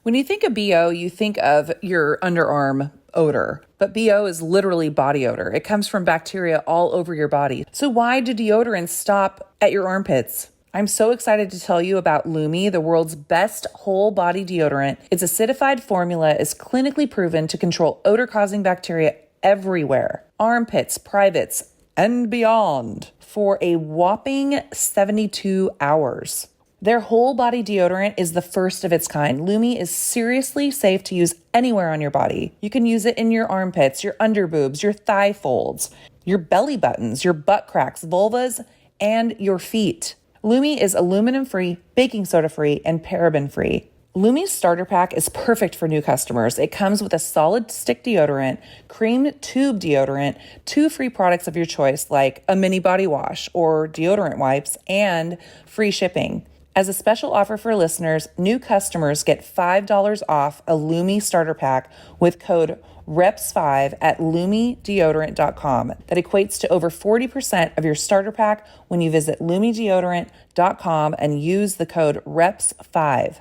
When you think of BO, you think of your underarm odor, but BO is literally body odor. It comes from bacteria all over your body. So why do deodorants stop at your armpits? I'm so excited to tell you about Lumi, the world's best whole body deodorant. Its acidified formula is clinically proven to control odor-causing bacteria everywhere, armpits, privates, and beyond, for a whopping 72 hours. Their whole body deodorant is the first of its kind. Lumi is seriously safe to use anywhere on your body. You can use it in your armpits, your underboobs, your thigh folds, your belly buttons, your butt cracks, vulvas, and your feet. Lumi is aluminum-free, baking soda-free, and paraben-free. Lumi's starter pack is perfect for new customers. It comes with a solid stick deodorant, cream tube deodorant, 2 free products of your choice like a mini body wash or deodorant wipes, and free shipping. As a special offer for listeners, new customers get $5 off a Lumi starter pack with code REPS5 at lumideodorant.com. That equates to over 40% of your starter pack when you visit lumideodorant.com and use the code REPS5.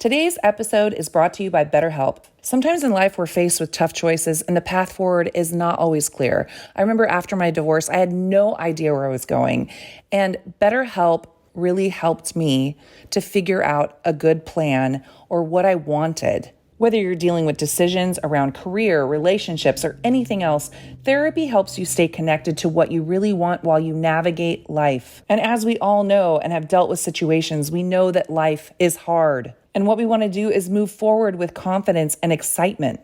Today's episode is brought to you by BetterHelp. Sometimes in life we're faced with tough choices and the path forward is not always clear. I remember after my divorce, I had no idea where I was going, and BetterHelp really helped me to figure out a good plan or what I wanted. Whether you're dealing with decisions around career, relationships, or anything else, therapy helps you stay connected to what you really want while you navigate life. And as we all know and have dealt with situations, we know that life is hard. And what we want to do is move forward with confidence and excitement.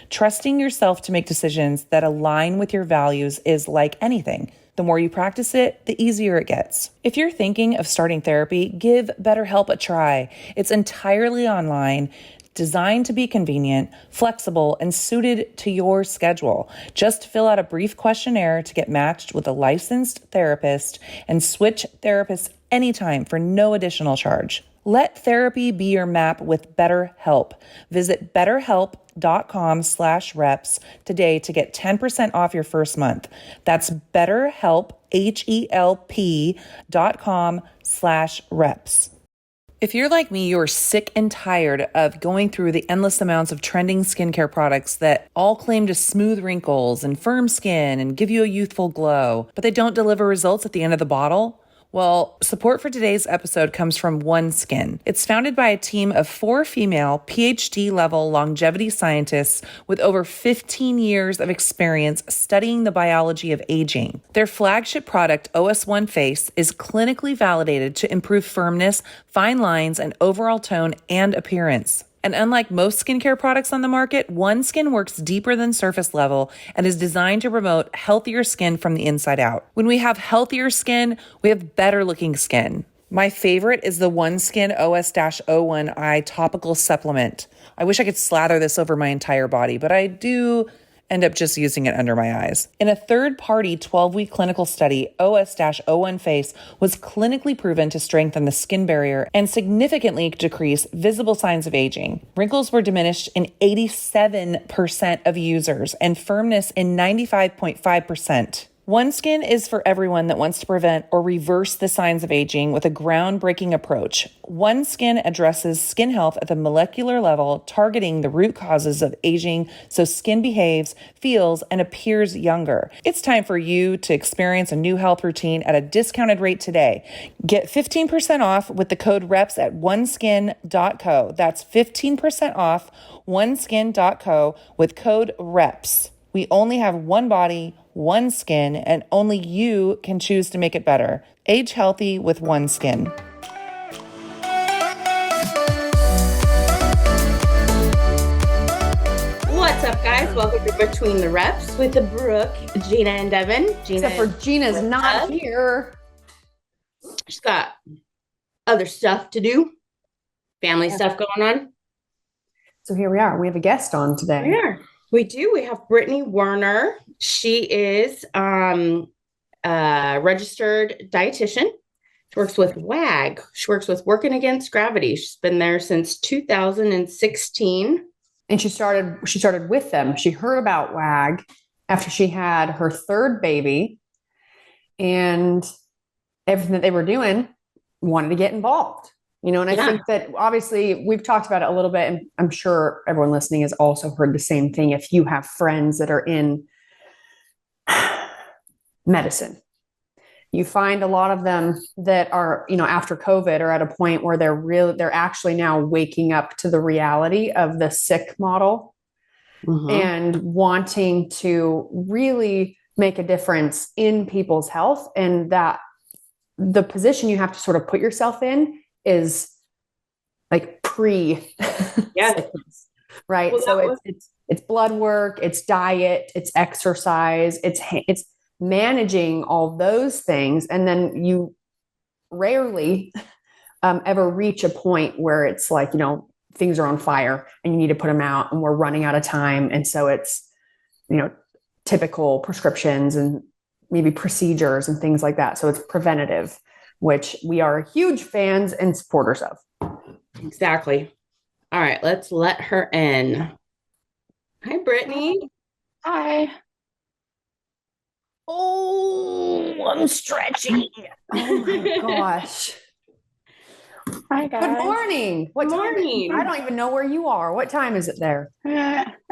Trusting yourself to make decisions that align with your values is like anything. The more you practice it, the easier it gets. If you're thinking of starting therapy, give BetterHelp a try. It's entirely online, designed to be convenient, flexible, and suited to your schedule. Just fill out a brief questionnaire to get matched with a licensed therapist and switch therapists anytime for no additional charge. Let therapy be your map with BetterHelp. Visit betterhelp.com/reps today to get 10% off your first month. That's BetterHelp, HELP.com/reps. If you're like me, you're sick and tired of going through the endless amounts of trending skincare products that all claim to smooth wrinkles and firm skin and give you a youthful glow, but they don't deliver results at the end of the bottle. Well, support for today's episode comes from OneSkin. It's founded by a team of 4 female PhD-level longevity scientists with over 15 years of experience studying the biology of aging. Their flagship product, OS1 Face, is clinically validated to improve firmness, fine lines, and overall tone and appearance. And unlike most skincare products on the market, OneSkin works deeper than surface level and is designed to promote healthier skin from the inside out. When we have healthier skin, we have better looking skin. My favorite is the OneSkin OS-01I topical supplement. I wish I could slather this over my entire body, but I do end up just using it under my eyes. In a third-party 12-week clinical study, OS-01 Face was clinically proven to strengthen the skin barrier and significantly decrease visible signs of aging. Wrinkles were diminished in 87% of users and firmness in 95.5%. OneSkin is for everyone that wants to prevent or reverse the signs of aging with a groundbreaking approach. OneSkin addresses skin health at the molecular level, targeting the root causes of aging so skin behaves, feels, and appears younger. It's time for you to experience a new health routine at a discounted rate today. Get 15% off with the code REPS at oneskin.co. That's 15% off oneskin.co with code REPS. We only have one body, one skin, and only you can choose to make it better. Age healthy with OneSkin. What's up, guys? Welcome to Between the Reps with Brooke, Jeanna, and Devin. Jeanna, except for Gina's not here. She's got other stuff to do, family stuff going on. So here we are. We have a guest on today. We do. We have Brittany Werner. She is a registered dietitian. She works with WAG. She works with Working Against Gravity. She's been there since 2016. And she started with them. She heard about WAG after she had her third baby, and everything that they were doing, wanted to get involved. And I think that obviously we've talked about it a little bit, and I'm sure everyone listening has also heard the same thing. If you have friends that are in medicine, you find a lot of them that are, after COVID are at a point where they're actually now waking up to the reality of the sick model and wanting to really make a difference in people's health. And that the position you have to sort of put yourself in is like sickness, right? Well, so it's blood work, it's diet, it's exercise, it's managing all those things. And then you rarely ever reach a point where it's like, things are on fire and you need to put them out and we're running out of time. And so it's, typical prescriptions and maybe procedures and things like that. So it's preventative, which we are huge fans and supporters of. Exactly. All right, let's let her in. Hi, Brittany. Hi. Oh, I'm stretching. Oh my gosh. Hi, guys. Good morning. Good morning. I don't even know where you are. What time is it there?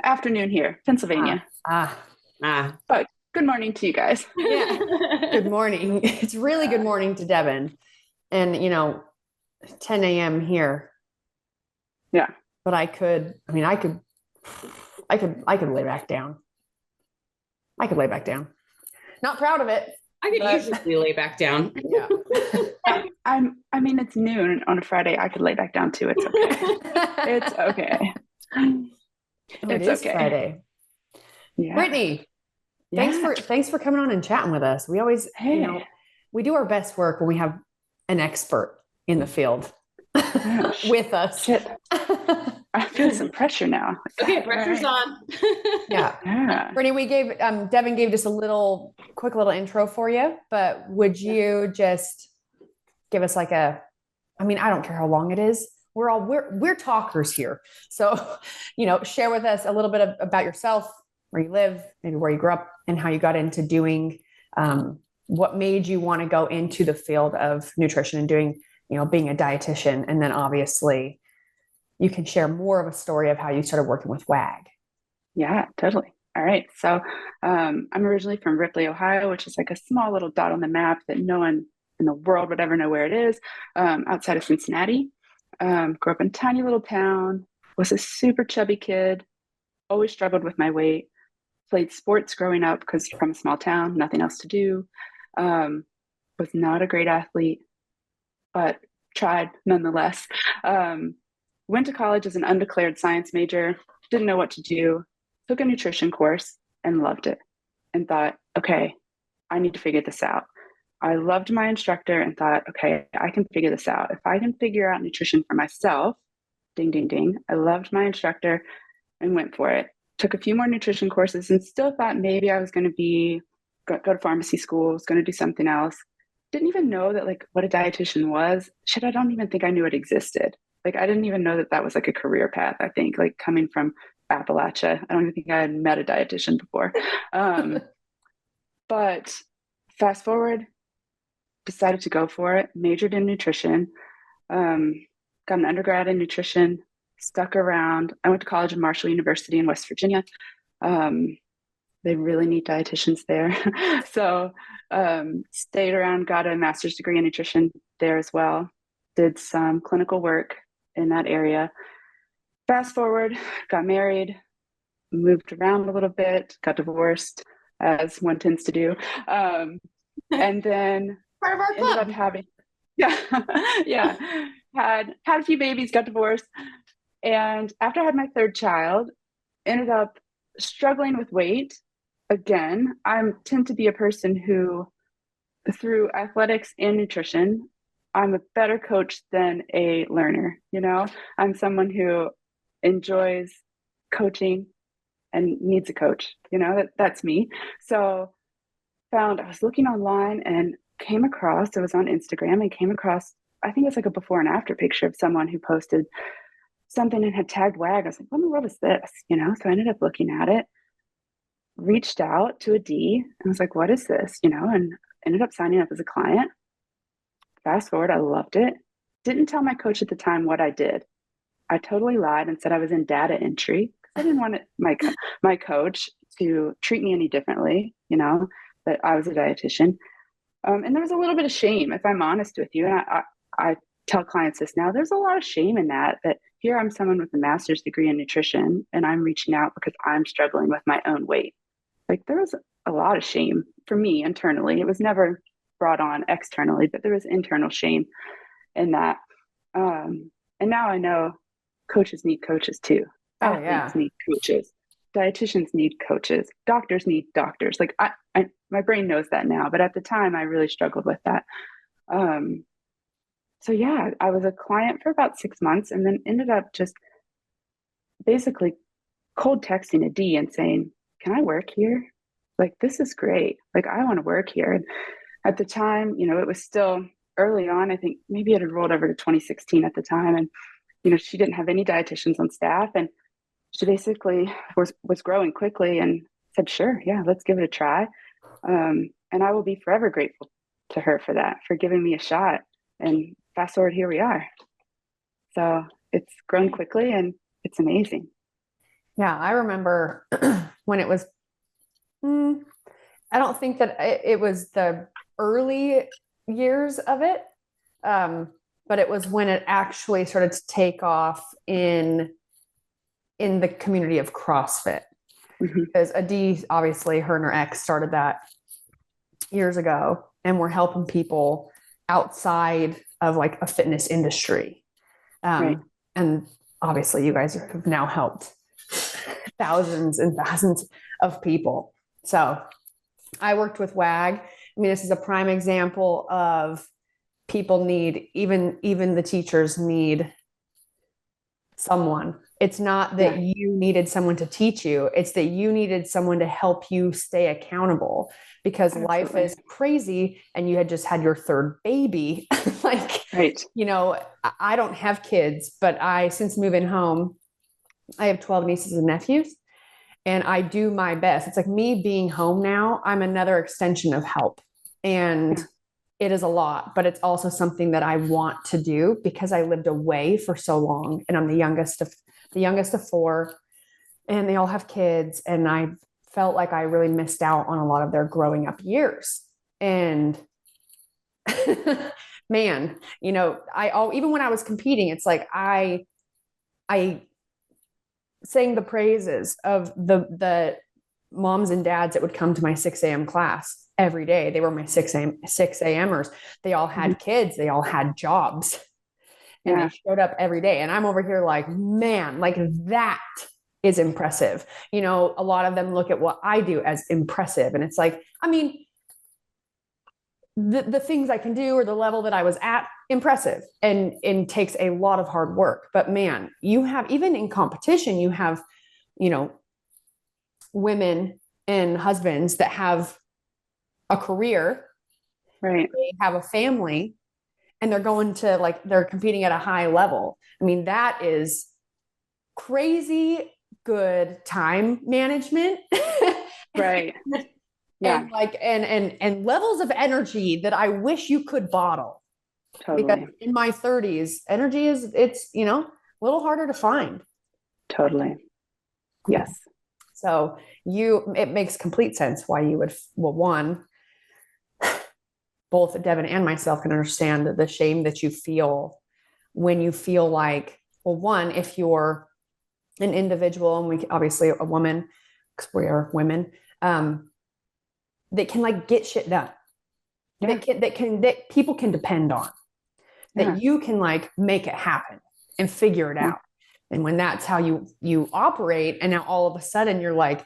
Afternoon here, Pennsylvania. But good morning to you guys. Yeah. Good morning. It's really good morning to Devin. And, 10 a.m. here. Yeah. But I could lay back down. I could lay back down. Not proud of it. I could usually lay back down. Yeah. It's noon on a Friday. I could lay back down too. It's okay. It's okay. It is okay. Friday. Yeah. Brittany, thanks for coming on and chatting with us. We always, we do our best work when we have an expert in the field with us. Shit. I feel some pressure now. Okay, pressure's on. Yeah. Brittany, Devin gave just a quick little intro for you, but would you just give us like I don't care how long it is. We're talkers here. So, share with us a little bit about yourself, where you live, maybe where you grew up, and how you got into doing, what made you want to go into the field of nutrition and doing, being a dietitian. And then obviously you can share more of a story of how you started working with WAG. Yeah, totally. All right. So I'm originally from Ripley, Ohio, which is like a small little dot on the map that no one in the world would ever know where it is, outside of Cincinnati. Grew up in a tiny little town, was a super chubby kid, always struggled with my weight, played sports growing up because from a small town, nothing else to do. Was not a great athlete, but tried nonetheless. Went to college as an undeclared science major, didn't know what to do, took a nutrition course and loved it and thought, okay, I need to figure this out. I loved my instructor and thought, okay, I can figure this out. If I can figure out nutrition for myself, ding, ding, ding. I loved my instructor and went for it. Took a few more nutrition courses and still thought maybe I was going to go to pharmacy school, was going to do something else. Didn't even know that what a dietitian was. Shit, I don't even think I knew it existed. I didn't even know that was a career path. I think coming from Appalachia, I don't even think I had met a dietitian before. But fast forward, decided to go for it, majored in nutrition, got an undergrad in nutrition, stuck around. I went to college at Marshall University in West Virginia. They really need dietitians there. So stayed around, got a master's degree in nutrition there as well. Did some clinical work in that area. Fast forward, got married, moved around a little bit, got divorced, as one tends to do. And then part of our club. Ended up having, had a few babies, got divorced. And after I had my third child, ended up struggling with weight. Again, I tend to be a person who, through athletics and nutrition, I'm a better coach than a learner. I'm someone who enjoys coaching and needs a coach. That's me. So I was looking online and came across, it was on Instagram, and came across, I think it's a before and after picture of someone who posted something and had tagged WAG. I was like, what in the world is this? So I ended up looking at it, reached out to a D and was like, what is this? And ended up signing up as a client. Fast forward, I loved it. didn't tell my coach at the time what I did. I totally lied and said I was in data entry because I didn't want my coach to treat me any differently, that I was a dietitian. And there was a little bit of shame, if I'm honest with you. And I tell clients this now, there's a lot of shame in that here I'm someone with a master's degree in nutrition and I'm reaching out because I'm struggling with my own weight. Like there was a lot of shame for me internally. It was never brought on externally, but there was internal shame in that. And now I know coaches need coaches too. Athletes need coaches. Dietitians need coaches. Doctors need doctors. Like my brain knows that now, but at the time I really struggled with that. So yeah, I was a client for about 6 months and then ended up just basically cold texting a D and saying, can I work here? Like, this is great. Like, I want to work here. And at the time, it was still early on. I think maybe it had rolled over to 2016 at the time. And, she didn't have any dietitians on staff. And she basically was growing quickly and said, sure, yeah, let's give it a try. And I will be forever grateful to her for that, for giving me a shot. And fast forward, here we are. So it's grown quickly and it's amazing. Yeah, I remember when it was, I don't think that it was the early years of it, but it was when it actually started to take off in the community of CrossFit. Mm-hmm. Because Adi, obviously, her and her ex started that years ago, and we're helping people outside of like a fitness industry. Right. And obviously you guys have now helped thousands and thousands of people. So I worked with WAG. I mean, this is a prime example of people need, even the teachers need someone. It's not that you needed someone to teach you. It's that you needed someone to help you stay accountable because life is crazy and you had just had your third baby. Right. I don't have kids, but since moving home, I have 12 nieces and nephews and I do my best. It's like me being home now, I'm another extension of help and it is a lot, but it's also something that I want to do because I lived away for so long and I'm the youngest of four and they all have kids. And I felt like I really missed out on a lot of their growing up years. And man, even when I was competing, it's like, I sang the praises of the moms and dads that would come to my 6 a.m. class every day. They were my 6 a.m.ers. They all had kids. They all had jobs. And they showed up every day. And I'm over here like, man, like that is impressive. A lot of them look at what I do as impressive. And it's like, I mean, the things I can do or the level that I was at, impressive. And takes a lot of hard work. But man, you have, even in competition, you have, women and husbands that have a career, right? They have a family and they're going to they're competing at a high level. I mean, that is crazy good time management. Right. Yeah. And levels of energy that I wish you could bottle. Totally. Because in my 30s, energy it's a little harder to find. Totally. Yes. So it makes complete sense why you would, both Devin and myself can understand the shame that you feel when you feel like, if you're an individual and we obviously a woman, because we are women, that can get shit done, that people can depend on, that you can make it happen and figure it out. And when that's how you operate, and now all of a sudden you're like,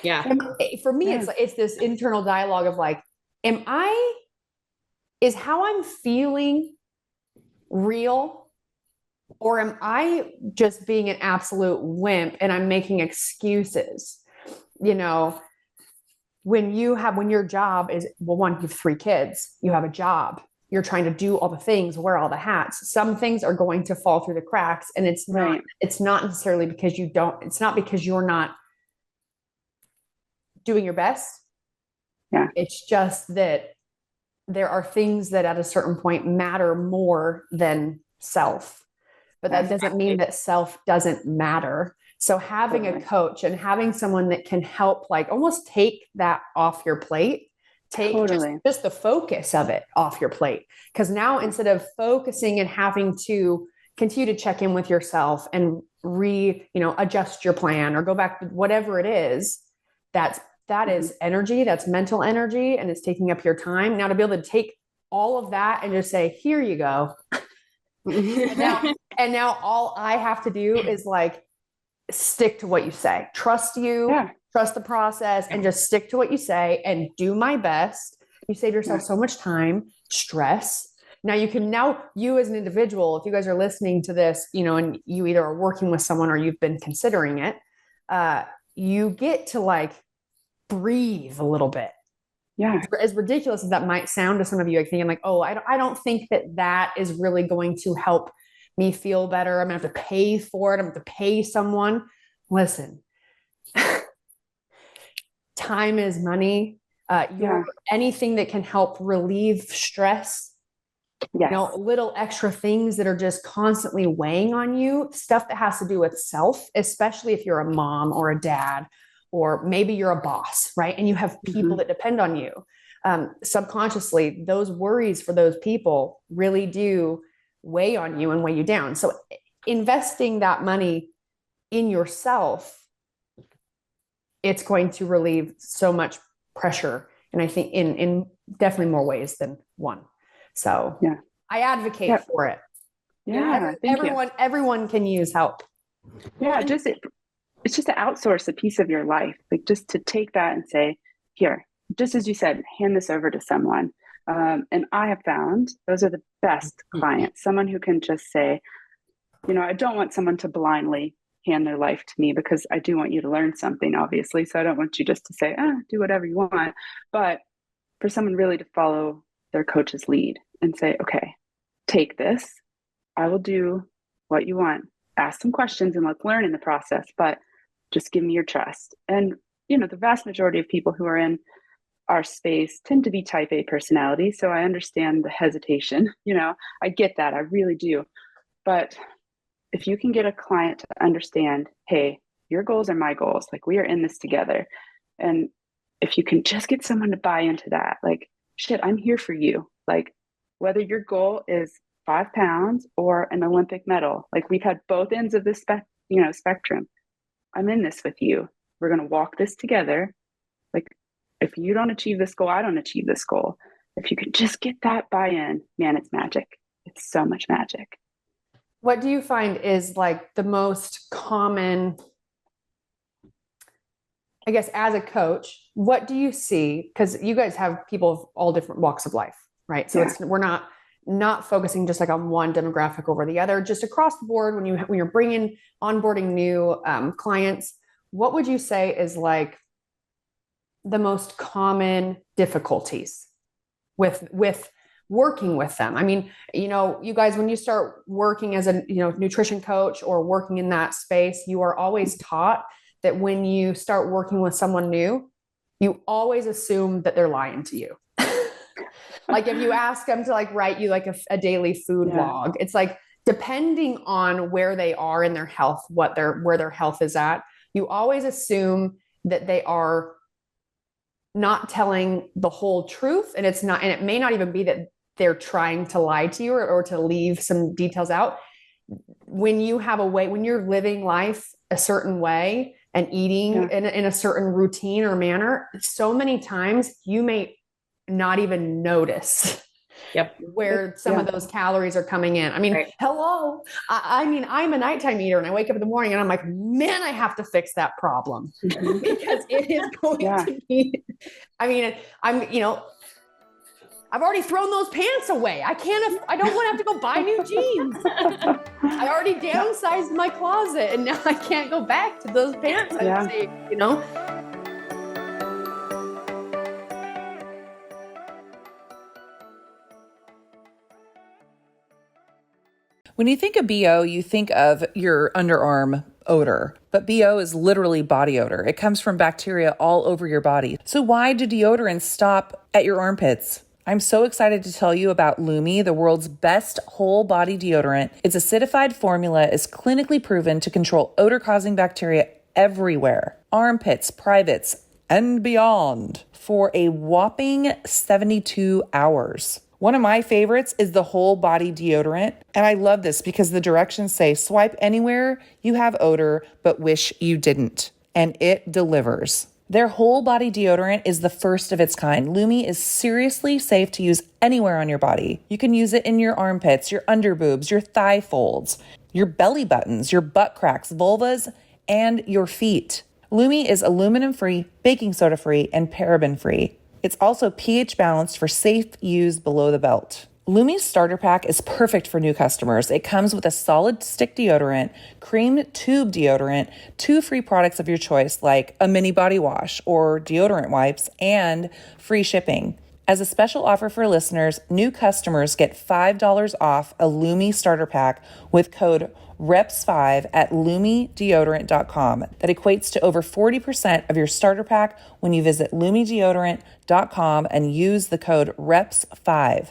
for me, it's this internal dialogue of is how I'm feeling real? Or am I just being an absolute wimp and I'm making excuses? When your job is, you have 3 kids, you have a job, you're trying to do all the things, wear all the hats. Some things are going to fall through the cracks, and it's not necessarily because it's not because you're not doing your best. Yeah. It's just that there are things that at a certain point matter more than self, but that doesn't mean that self doesn't matter. So having a coach and having someone that can help, like almost take that off your plate, take just the focus of it off your plate. Because now instead of focusing and having to continue to check in with yourself and adjust your plan or go back to whatever it is, that is energy, that's mental energy, and it's taking up your time. Now to be able to take all of that and just say, here you go. and now all I have to do is like stick to what you say. Trust you, trust the process, and just stick to what you say and do my best. You save yourself so much time, stress. Now you as an individual, if you guys are listening to this, and you either are working with someone or you've been considering it, you get to like breathe a little bit. Yeah. As ridiculous as that might sound to some of you, like thinking like, oh, I don't think that is really going to help me feel better. I'm gonna have to pay for it. I'm gonna have to pay someone. Listen, time is money. Anything that can help relieve stress, little extra things that are just constantly weighing on you, stuff that has to do with self, especially if you're a mom or a dad, or maybe you're a boss, right? And you have people that depend on you. Subconsciously, those worries for those people really do weigh on you and weigh you down. So investing that money in yourself, it's going to relieve so much pressure. And I think in definitely more ways than one. So I advocate for it. Yeah. Everyone can use help. Yeah. It's just to outsource a piece of your life, like just to take that and say, here, just as you said, hand this over to someone. And I have found those are the best clients, someone who can just say, I don't want someone to blindly hand their life to me, because I do want you to learn something, obviously. So I don't want you just to say, do whatever you want, but for someone really to follow their coach's lead and say, okay, take this. I will do what you want. Ask some questions and let's learn in the process, but just give me your trust. And, the vast majority of people who are in our space tend to be type A personalities. So I understand the hesitation, I get that. I really do. But if you can get a client to understand, hey, your goals are my goals, like we are in this together. And if you can just get someone to buy into that, like, shit, I'm here for you. Like, whether your goal is 5 pounds or an Olympic medal, like we've had both ends of this spectrum. I'm in this with you. We're going to walk this together. Like, if you don't achieve this goal, I don't achieve this goal. If you can just get that buy-in, man, it's magic. It's so much magic. What do you find is like the most common, I guess, as a coach, what do you see? Because you guys have people of all different walks of life, right? So we're not focusing just like on one demographic over the other, just across the board. When you're onboarding new clients, what would you say is like the most common difficulties with working with them? I mean, you guys, when you start working as a nutrition coach or working in that space, you are always taught that when you start working with someone new, you always assume that they're lying to you. Like if you ask them to like write you like a daily food log, it's like, depending on where they are in their health, where their health is at, you always assume that they are not telling the whole truth. And it may not even be that they're trying to lie to you or to leave some details out. When you're living life a certain way and eating in a certain routine or manner, so many times you may not even notice where some of those calories are coming in. I mean, hello. I mean, I'm a nighttime eater and I wake up in the morning and I'm like, man, I have to fix that problem because it is going to be, I mean, I've already thrown those pants away. I don't want to have to go buy new jeans. I already downsized my closet and now I can't go back to those pants I saved, When you think of BO, you think of your underarm odor, but BO is literally body odor. It comes from bacteria all over your body. So why do deodorants stop at your armpits? I'm so excited to tell you about Lumi, the world's best whole body deodorant. Its acidified formula is clinically proven to control odor-causing bacteria everywhere, armpits, privates, and beyond, for a whopping 72 hours. One of my favorites is the whole body deodorant. And I love this because the directions say swipe anywhere you have odor, but wish you didn't. And it delivers. Their whole body deodorant is the first of its kind. Lumi is seriously safe to use anywhere on your body. You can use it in your armpits, your underboobs, your thigh folds, your belly buttons, your butt cracks, vulvas, and your feet. Lumi is aluminum-free, baking soda-free, and paraben-free. It's also pH balanced for safe use below the belt. Lumi's starter pack is perfect for new customers. It comes with a solid stick deodorant, cream tube deodorant, 2 free products of your choice like a mini body wash or deodorant wipes, and free shipping. As a special offer for listeners, new customers get $5 off a Lumi starter pack with code REPS5 at lumideodorant.com. That equates to over 40% of your starter pack when you visit lumideodorant.com and use the code REPS5.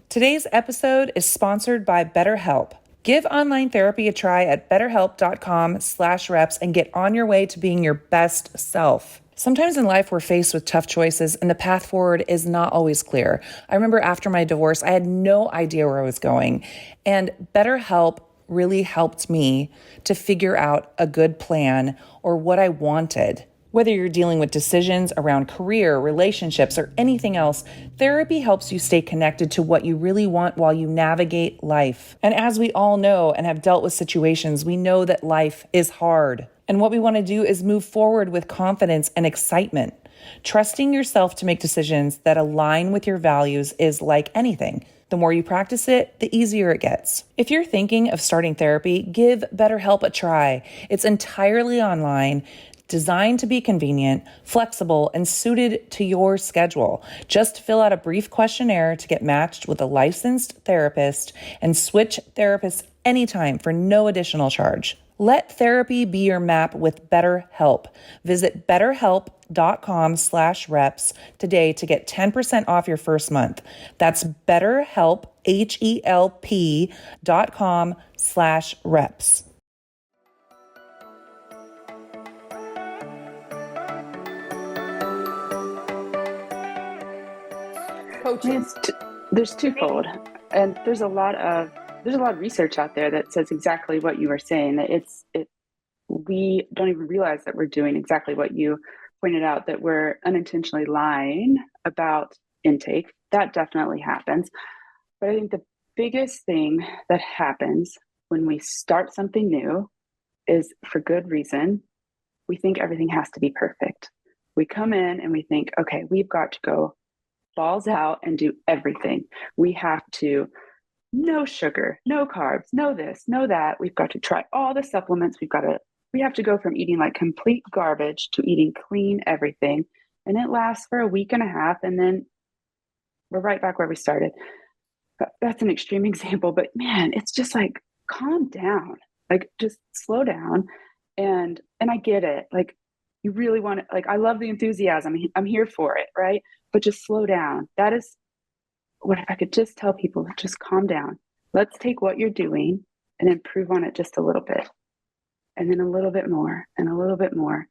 Today's episode is sponsored by BetterHelp. Give online therapy a try at betterhelp.com/reps and get on your way to being your best self. Sometimes in life, we're faced with tough choices and the path forward is not always clear. I remember after my divorce, I had no idea where I was going, and BetterHelp really helped me to figure out a good plan or what I wanted. Whether you're dealing with decisions around career, relationships, or anything else, therapy helps you stay connected to what you really want while you navigate life. And as we all know and have dealt with situations, we know that life is hard. And what we want to do is move forward with confidence and excitement. Trusting yourself to make decisions that align with your values is like anything. The more you practice it, the easier it gets. If you're thinking of starting therapy, give BetterHelp a try. It's entirely online, designed to be convenient, flexible, and suited to your schedule. Just fill out a brief questionnaire to get matched with a licensed therapist and switch therapists anytime for no additional charge. Let therapy be your map with BetterHelp. Visit betterhelp.com/reps today to get 10% off your first month. That's BetterHelp, HELP.com/reps. Coaching. There's twofold, and there's a lot of research out there that says exactly what you were saying, that we don't even realize that we're doing exactly what you pointed out, that we're unintentionally lying about intake. That definitely happens. But I think the biggest thing that happens when we start something new is, for good reason, we think everything has to be perfect. We come in and we think, okay, we've got to go balls out and do everything. We have to no sugar, no carbs, no this, no that. We've got to try all the supplements. We have to go from eating like complete garbage to eating clean everything. And it lasts for a week and a half. And then we're right back where we started. That's an extreme example, but man, it's just like, calm down, like just slow down. And I get it. Like, you really want to, like, I love the enthusiasm. I'm here for it. Right. But just slow down. That is what, if I could just tell people, just calm down. Let's take what you're doing and improve on it just a little bit. And then a little bit more and a little bit more,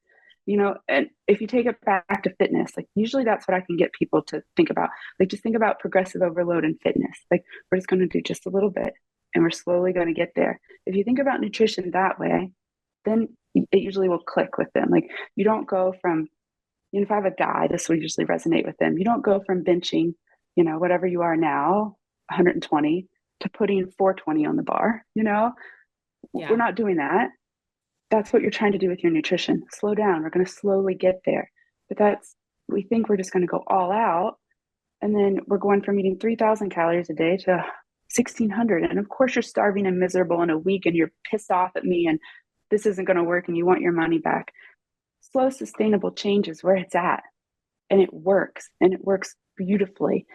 and if you take it back to fitness, like usually that's what I can get people to think about. Like, just think about progressive overload in fitness. Like, we're just going to do just a little bit and we're slowly going to get there. If you think about nutrition that way, then it usually will click with them. Like, you don't go from, if I have a guy, this will usually resonate with them. You don't go from benching, whatever you are now, 120, to putting 420 on the bar, Yeah. We're not doing that. That's what you're trying to do with your nutrition. Slow down. We're going to slowly get there. But we think we're just going to go all out. And then we're going from eating 3,000 calories a day to 1,600. And of course you're starving and miserable in a week and you're pissed off at me and this isn't going to work and you want your money back. Slow, sustainable change is where it's at. And it works beautifully.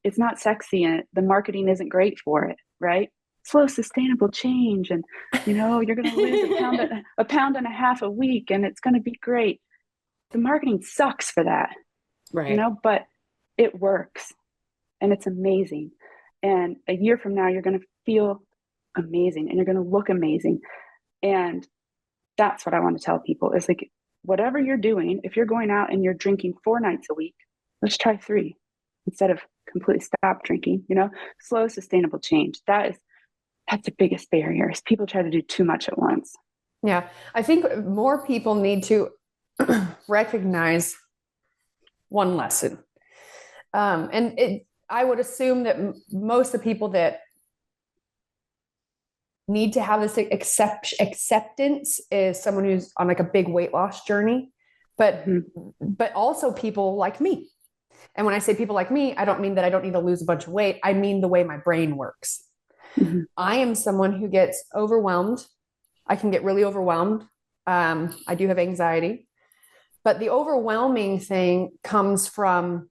It's not sexy and the marketing isn't great for it, right? Slow, sustainable change. And, you're going to lose a pound and a half a week and it's going to be great. The marketing sucks for that, right? But it works. and it's amazing. And a year from now, you're going to feel amazing and you're going to look amazing. And that's what I want to tell people is like, whatever you're doing, if you're going out and you're drinking 4 nights a week, let's try 3 instead of completely stop drinking, slow, sustainable change. That's the biggest barrier is people try to do too much at once. Yeah. I think more people need to recognize one lesson. I would assume that most of the people that need to have this acceptance is someone who's on like a big weight loss journey, but also people like me. And when I say people like me, I don't mean that I don't need to lose a bunch of weight. I mean the way my brain works. Mm-hmm. I am someone who gets overwhelmed. I can get really overwhelmed. I do have anxiety, but the overwhelming thing comes from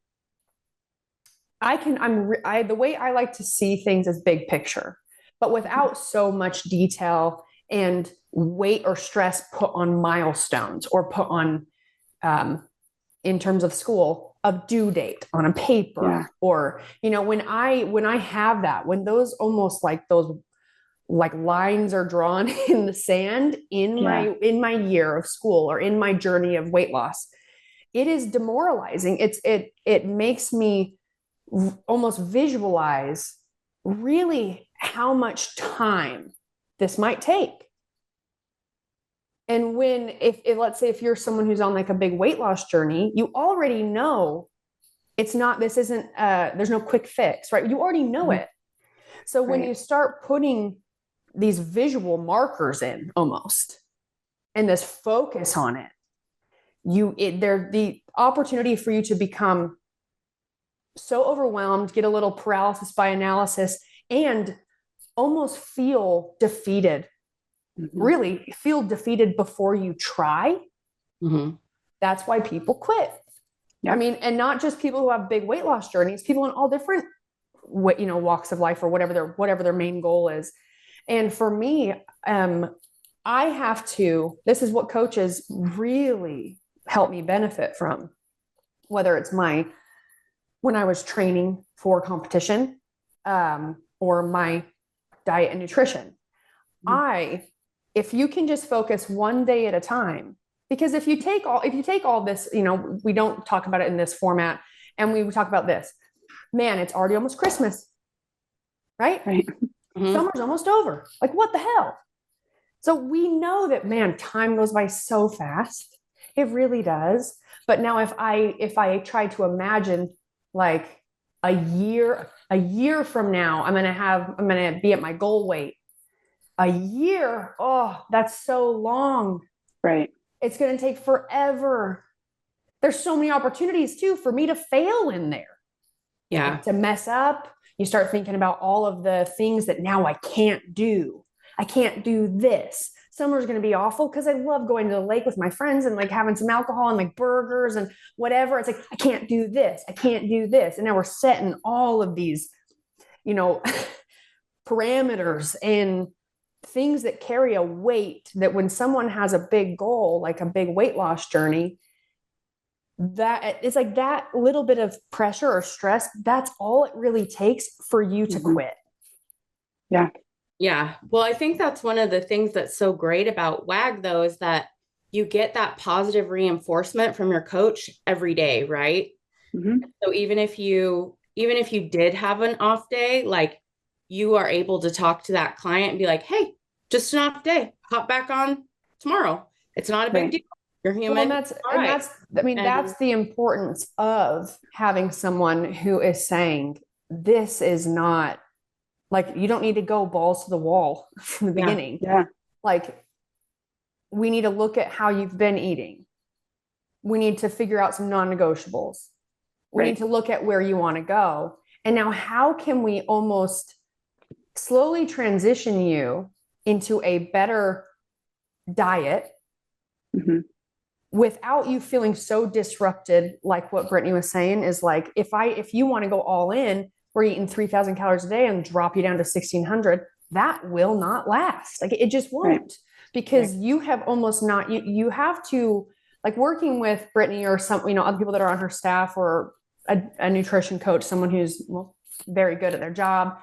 the way I like to see things as big picture, but without so much detail and weight or stress put on milestones or put on, in terms of school, a due date on a paper, or, when I have that, when those almost like those like lines are drawn in the sand in my year of school or in my journey of weight loss, it is demoralizing. It makes me almost visualize really how much time this might take. And if let's say if you're someone who's on like a big weight loss journey, you already know there's no quick fix, right? You already know it. So when you start putting these visual markers in almost, and this focus on it, there's the opportunity for you to become so overwhelmed, get a little paralysis by analysis, and almost feel defeated. Really feel defeated before you try. That's why people quit. I mean, and not just people who have big weight loss journeys, people in all different walks of life or whatever their main goal is. And for me, this is what coaches really help me benefit from, whether it's when I was training for competition, or my diet and nutrition. If you can just focus one day at a time, because if you take all this, we don't talk about it in this format, and we talk about this, man, it's already almost Christmas, right? Summer's almost over. Like, what the hell? So we know that, man, time goes by so fast. It really does. But now if I try to imagine like a year from now, I'm going to be at my goal weight. A year. Oh, that's so long. Right. It's going to take forever. There's so many opportunities too for me to fail in there. Yeah. To mess up. You start thinking about all of the things that now I can't do. I can't do this. Summer's going to be awful because I love going to the lake with my friends and like having some alcohol and like burgers and whatever. It's like, I can't do this. I can't do this. And now we're setting all of these, parameters and things that carry a weight that when someone has a big goal, like a big weight loss journey, that it's like that little bit of pressure or stress, that's all it really takes for you to quit. Yeah. Yeah. Well, I think that's one of the things that's so great about WAG though, is that you get that positive reinforcement from your coach every day. Right. So even if you did have an off day, like you are able to talk to that client and be like, hey, just an off day, hop back on tomorrow. It's not a big deal. You're human. Well, that's the importance of having someone who is saying, this is not like, you don't need to go balls to the wall from the beginning. Yeah. Like, we need to look at how you've been eating. We need to figure out some non-negotiables. We need to look at where you want to go. And now how can we almost slowly transition you into a better diet without you feeling so disrupted? Like what Brittany was saying is like, if you want to go all in, we're eating 3,000 calories a day and drop you down to 1,600, that will not last. Like, it just won't, because you have almost not, you have to, like, working with Brittany or some, other people that are on her staff or a nutrition coach, someone who's very good at their job,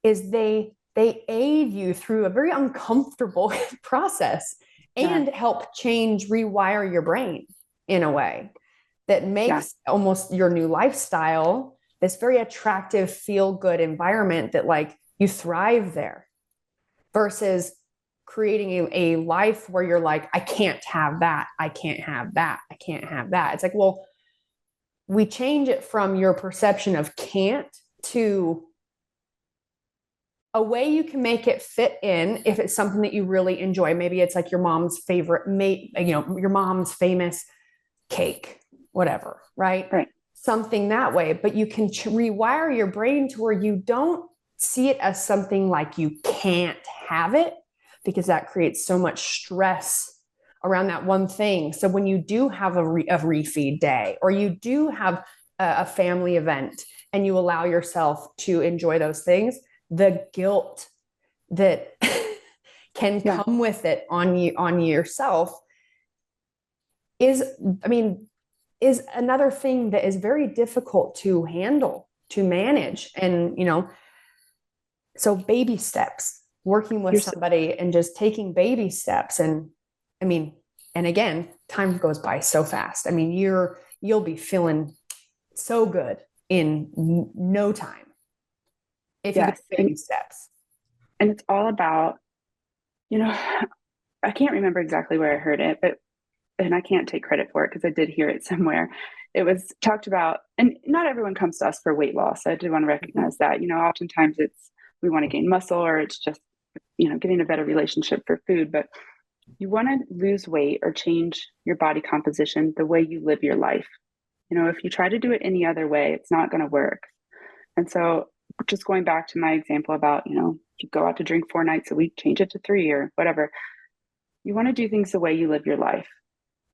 is they aid you through a very uncomfortable process and help rewire your brain in a way that makes almost your new lifestyle this very attractive, feel good environment that like you thrive there, versus creating a life where you're like, I can't have that. I can't have that. I can't have that. It's like, well, we change it from your perception of can't to a way you can make it fit in if it's something that you really enjoy. Maybe it's like your mom's favorite your mom's famous cake, whatever, right? Right. Something that way, but you can rewire your brain to where you don't see it as something like you can't have it, because that creates so much stress around that one thing. So when you do have a refeed day, or you do have a family event and you allow yourself to enjoy those things, the guilt that can come with it on yourself is another thing that is very difficult to handle, to manage. And, so baby steps, working with somebody and just taking baby steps. And and again, time goes by so fast. You'll be feeling so good in no time if you get baby steps. And it's all about, I can't remember exactly where I heard it, and I can't take credit for it because I did hear it somewhere. It was talked about, and not everyone comes to us for weight loss. I do want to recognize that, oftentimes we want to gain muscle, or it's just, getting a better relationship for food, but you want to lose weight or change your body composition the way you live your life. If you try to do it any other way, it's not going to work. And so just going back to my example about, you go out to drink 4 nights a week, change it to 3 or whatever. You want to do things the way you live your life.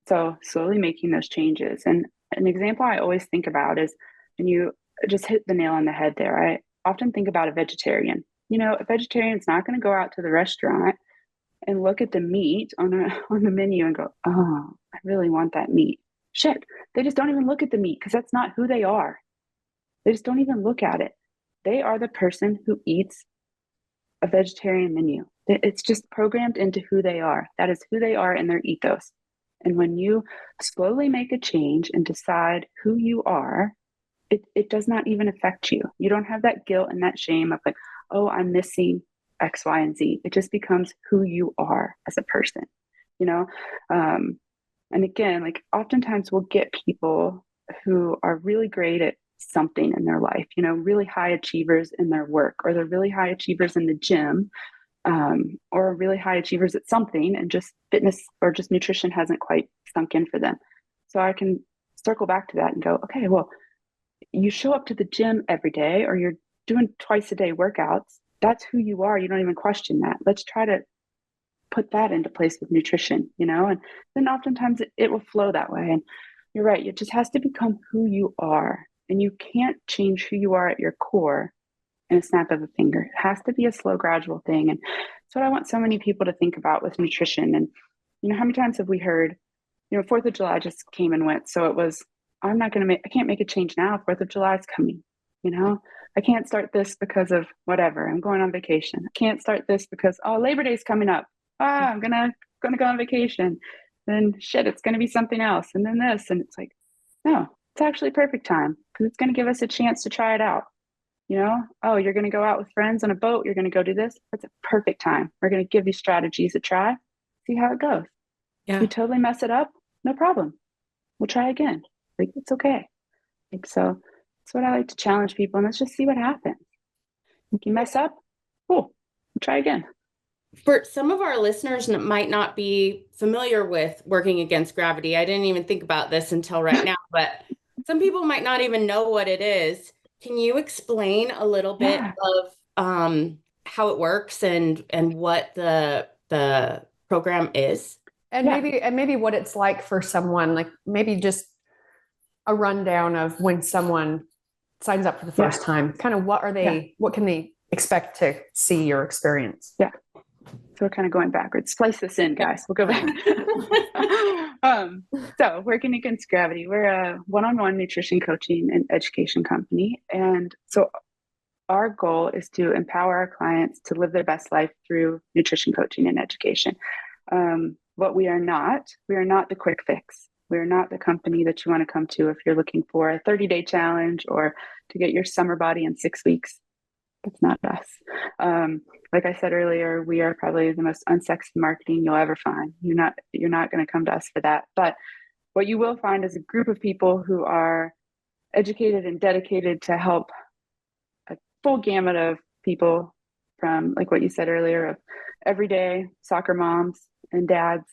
So slowly making those changes. And an example I always think about is, and you just hit the nail on the head there, I often think about a vegetarian. A vegetarian's not going to go out to the restaurant and look at the meat on the menu and go, oh, I really want that meat. Shit. They just don't even look at the meat because that's not who they are. They just don't even look at it. They are the person who eats a vegetarian menu. It's just programmed into who they are. That is who they are in their ethos. And when you slowly make a change and decide who you are, it does not even affect you. You don't have that guilt and that shame of like, oh, I'm missing X, Y, and Z. It just becomes who you are as a person, and again, like oftentimes we'll get people who are really great at something in their life, really high achievers in their work, or they're really high achievers in the gym, or really high achievers at something, and just fitness or just nutrition hasn't quite sunk in for them. So I can circle back to that and go, okay, well, you show up to the gym every day, or you're doing twice a day workouts. That's who you are. You don't even question that. Let's try to put that into place with nutrition, and then oftentimes it will flow that way. And you're right. It just has to become who you are, and you can't change who you are at your core in a snap of a finger. It has to be a slow, gradual thing. And that's what I want so many people to think about with nutrition. And, how many times have we heard, 4th of July just came and went. So it was, I can't make a change now. 4th of July is coming, I can't start this because of whatever. I'm going on vacation. I can't start this because, Labor Day's coming up. I'm going to go on vacation. Then shit, it's going to be something else. And then this, and it's like, no, it's actually perfect time because it's going to give us a chance to try it out. You're going to go out with friends on a boat. You're going to go do this. That's a perfect time. We're going to give these strategies a try, see how it goes. Yeah. If we totally mess it up, no problem. We'll try again. Like, it's okay. So that's what I like to challenge people. And let's just see what happens. If you mess up, cool. We'll try again. For some of our listeners that might not be familiar with working against gravity, I didn't even think about this until right now, but some people might not even know what it is. Can you explain a little bit of how it works and what the program is? And maybe what it's like for someone, like maybe just a rundown of when someone signs up for the first time, kind of what can they expect to see your experience? Yeah. So we're kind of going backwards. Splice this in, guys. We'll go back. So Working Against Gravity, we're a one-on-one nutrition coaching and education company. And so our goal is to empower our clients to live their best life through nutrition coaching and education. What we are not the quick fix. We're not the company that you want to come to if you're looking for a 30-day challenge or to get your summer body in 6 weeks. That's not us. Like I said earlier, we are probably the most unsexy marketing you'll ever find. You're not going to come to us for that. But what you will find is a group of people who are educated and dedicated to help a full gamut of people, from, like what you said earlier, of everyday soccer moms and dads.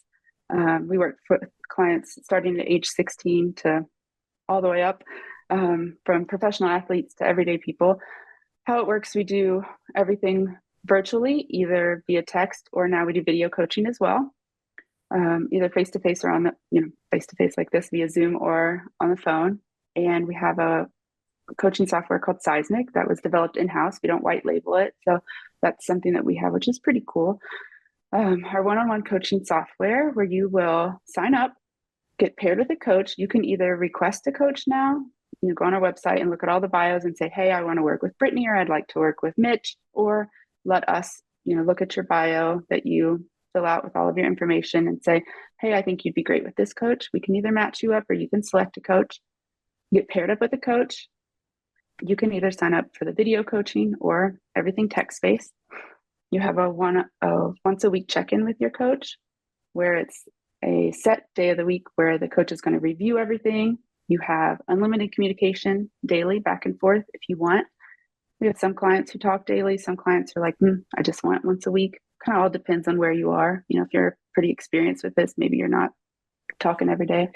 We work with clients starting at age 16 to all the way up, from professional athletes to everyday people. How it works, we do everything virtually, either via text, or now we do video coaching as well, either face-to-face or on the, face-to-face like this via Zoom or on the phone. And we have a coaching software called Seismic that was developed in-house. We don't white label it. So that's something that we have, which is pretty cool. Our one-on-one coaching software, where you will sign up, get paired with a coach. You can either request a coach now, go on our website and look at all the bios and say, hey, I want to work with Brittany, or I'd like to work with Mitch, or let us, look at your bio that you fill out with all of your information and say, hey, I think you'd be great with this coach. We can either match you up, or you can select a coach, get paired up with a coach. You can either sign up for the video coaching or everything text-based. You have a once a week check-in with your coach, where it's a set day of the week where the coach is going to review everything. You have unlimited communication daily, back and forth if you want. We have some clients who talk daily. Some clients are like, I just want once a week. Kind of all depends on where you are. If you're pretty experienced with this, maybe you're not talking every day.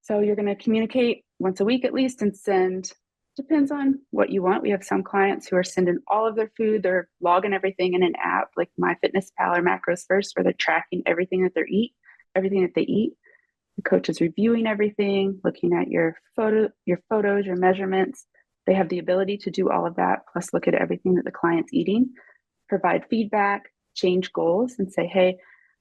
So you're going to communicate once a week at least, and send, depends on what you want. We have some clients who are sending all of their food. They're logging everything in an app like MyFitnessPal or Macros First, where they're tracking everything that they eat. The coach is reviewing everything, looking at your photos, your measurements. They have the ability to do all of that, plus look at everything that the client's eating, provide feedback, change goals, and say, hey,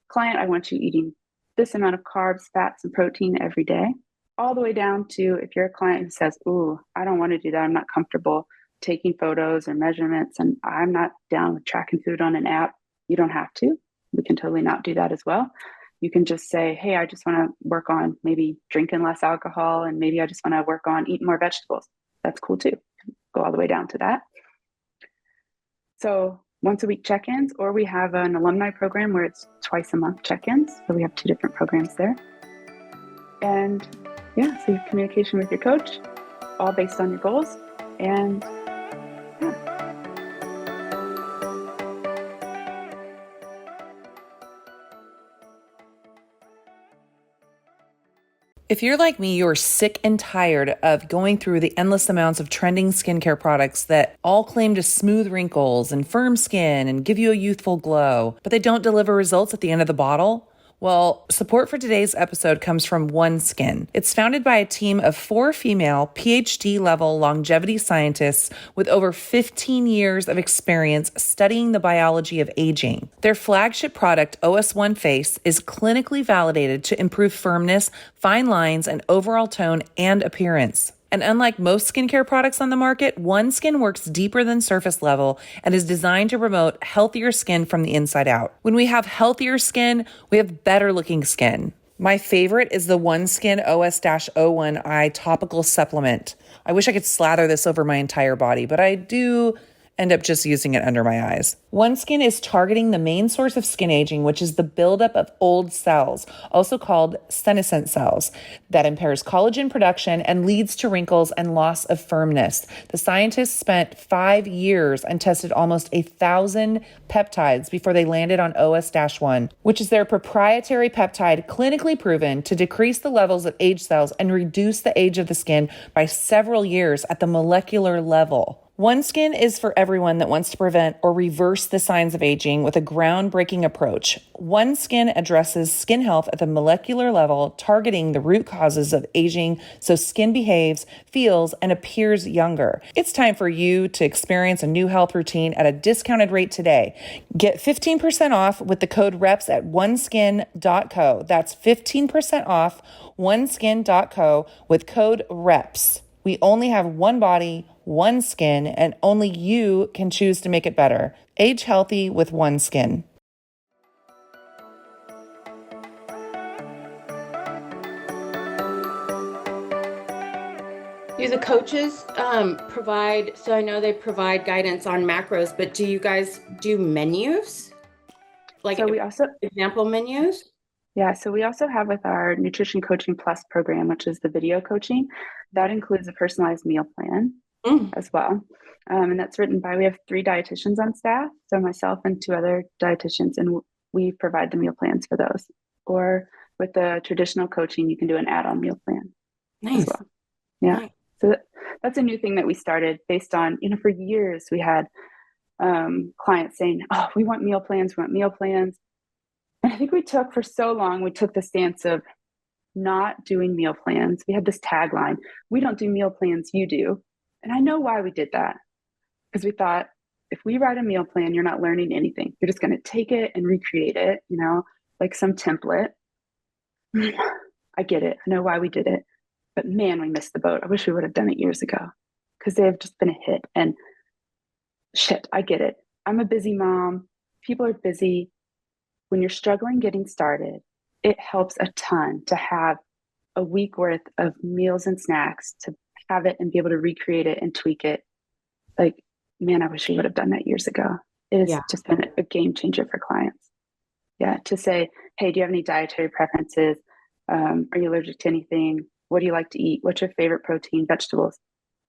client, I want you eating this amount of carbs, fats, and protein every day, all the way down to if you're a client who says, ooh, I don't want to do that. I'm not comfortable taking photos or measurements, and I'm not down with tracking food on an app. You don't have to. We can totally not do that as well. You can just say, hey, I just want to work on maybe drinking less alcohol, and maybe I just want to work on eating more vegetables. That's cool too. Go all the way down to that. So once a week check-ins, or we have an alumni program where it's twice a month check-ins. So we have 2 different programs there. And yeah, so your communication with your coach, all based on your goals. And yeah. If you're like me, you're sick and tired of going through the endless amounts of trending skincare products that all claim to smooth wrinkles and firm skin and give you a youthful glow, but they don't deliver results at the end of the bottle. Well, support for today's episode comes from OneSkin. It's founded by a team of 4 female PhD-level longevity scientists with over 15 years of experience studying the biology of aging. Their flagship product, OS1 Face, is clinically validated to improve firmness, fine lines, and overall tone and appearance. And unlike most skincare products on the market, OneSkin works deeper than surface level and is designed to promote healthier skin from the inside out. When we have healthier skin, we have better looking skin. My favorite is the OneSkin OS-01I topical supplement. I wish I could slather this over my entire body, but I do end up just using it under my eyes. OneSkin is targeting the main source of skin aging, which is the buildup of old cells, also called senescent cells, that impairs collagen production and leads to wrinkles and loss of firmness. The scientists spent 5 years and tested almost 1,000 peptides before they landed on OS-1, which is their proprietary peptide clinically proven to decrease the levels of aged cells and reduce the age of the skin by several years at the molecular level. OneSkin is for everyone that wants to prevent or reverse the signs of aging with a groundbreaking approach. OneSkin addresses skin health at the molecular level, targeting the root causes of aging so skin behaves, feels, and appears younger. It's time for you to experience a new health routine at a discounted rate today. Get 15% off with the code REPS at oneskin.co. That's 15% off oneskin.co with code REPS. We only have one body, OneSkin, and only you can choose to make it better. Age healthy with OneSkin. Do the coaches provide, so I know they provide guidance on macros, but do you guys do menus? Like So we also, example menus? yeah, so we also have with our Nutrition Coaching Plus program, which is the video coaching, that includes a personalized meal plan as well. And that's written by, we have 3 dietitians on staff. So myself and 2 other dietitians, and we provide the meal plans for those. Or with the traditional coaching, you can do an add-on meal plan Nice. as well. Yeah. Nice. So that's a new thing that we started based on, for years we had clients saying, oh, we want meal plans, we want meal plans. And I think we took the stance of not doing meal plans. We had this tagline, we don't do meal plans, you do. And I know why we did that. Because we thought, if we write a meal plan, you're not learning anything. You're just going to take it and recreate it, like some template. I get it. I know why we did it. But man, we missed the boat. I wish we would have done it years ago, because they have just been a hit. And shit, I get it. I'm a busy mom. People are busy. When you're struggling getting started, it helps a ton to have a week worth of meals and snacks, to have it and be able to recreate it and tweak it. Like, man, I wish we would have done that years ago. It has just been a game changer for clients. Yeah. To say, hey, do you have any dietary preferences? Are you allergic to anything? What do you like to eat? What's your favorite protein, vegetables?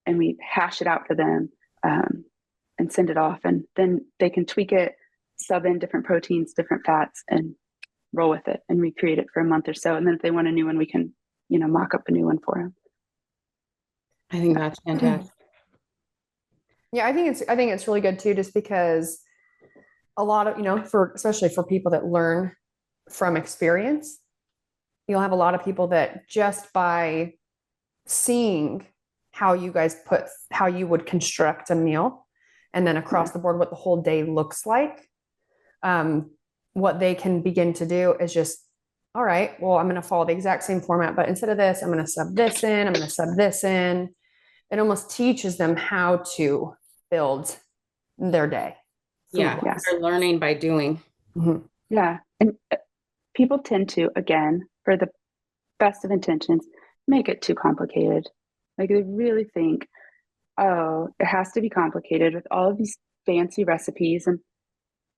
And we hash it out for them and send it off. And then they can tweak it, sub in different proteins, different fats, and roll with it and recreate it for a month or so. And then if they want a new one, we can, mock up a new one for them. I think that's fantastic. Yeah, I think it's really good too, just because a lot of, especially for people that learn from experience, you'll have a lot of people that just by seeing how you would construct a meal, and then across the board, what the whole day looks like, what they can begin to do is just, all right, well, I'm going to follow the exact same format, but instead of this, I'm going to sub this in, I'm going to sub this in. It almost teaches them how to build their day. Yeah. Yes. They're learning by doing. Mm-hmm. Yeah. And people tend to, again, for the best of intentions, make it too complicated. Like, they really think, oh, it has to be complicated with all of these fancy recipes. And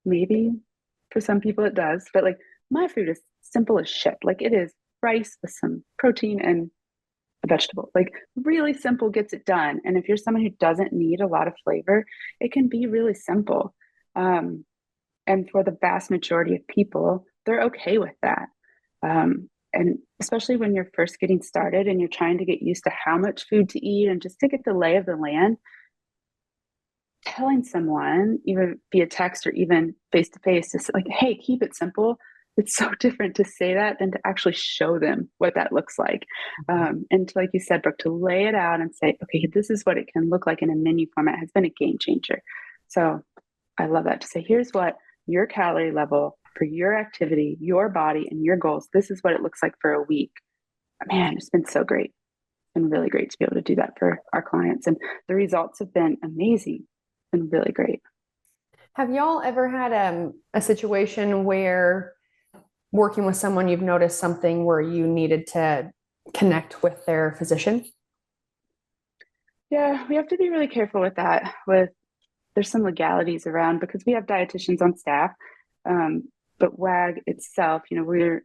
maybe for some people it does, but like, my food is simple as shit. Like, it is rice with some protein and a vegetable. Like, really simple gets it done. And if you're someone who doesn't need a lot of flavor, it can be really simple. And for the vast majority of people, they're okay with that. And especially when you're first getting started and you're trying to get used to how much food to eat and just to get the lay of the land, telling someone, either via text or even face to face, just like, hey, keep it simple. It's so different to say that than to actually show them what that looks like. And to, like you said, Brooke, to lay it out and say, okay, this is what it can look like in a menu format has been a game changer. So I love that, to say, here's what your calorie level for your activity, your body, and your goals, this is what it looks like for a week. Man, it's been so great. It's been really great to be able to do that for our clients. And the results have been amazing and really great. Have y'all ever had a situation where working with someone, you've noticed something where you needed to connect with their physician? Yeah, we have to be really careful with that. There's some legalities around, because we have dietitians on staff, but WAG itself, we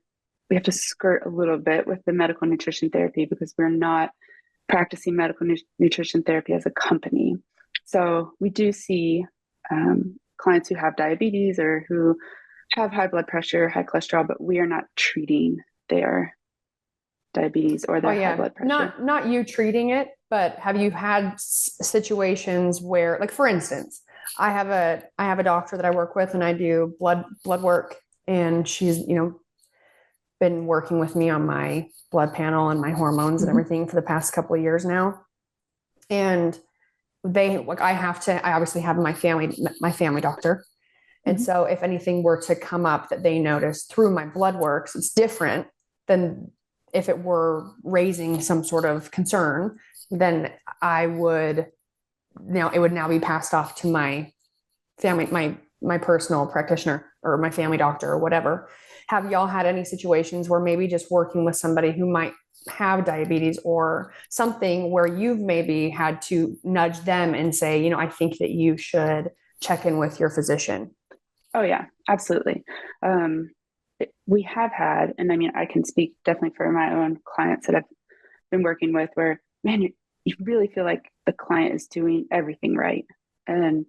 have to skirt a little bit with the medical nutrition therapy, because we're not practicing medical nutrition therapy as a company. So we do see clients who have diabetes or who have high blood pressure, high cholesterol, but we are not treating their diabetes or their high blood pressure. Not you treating it, but have you had situations where, like, for instance, I have a doctor that I work with, and I do blood work, and she's, been working with me on my blood panel and my hormones and everything for the past couple of years now. And I obviously have my family doctor. And so if anything were to come up that they notice through my blood works, it's different than if it were raising some sort of concern, then I would now it would now be passed off to my family, my personal practitioner or my family doctor or whatever. Have y'all had any situations where maybe just working with somebody who might have diabetes or something where you've maybe had to nudge them and say, you know, I think that you should check in with your physician? Oh yeah, absolutely. We have had, and I mean, I can speak definitely for my own clients that I've been working with where, man, you really feel like the client is doing everything right. And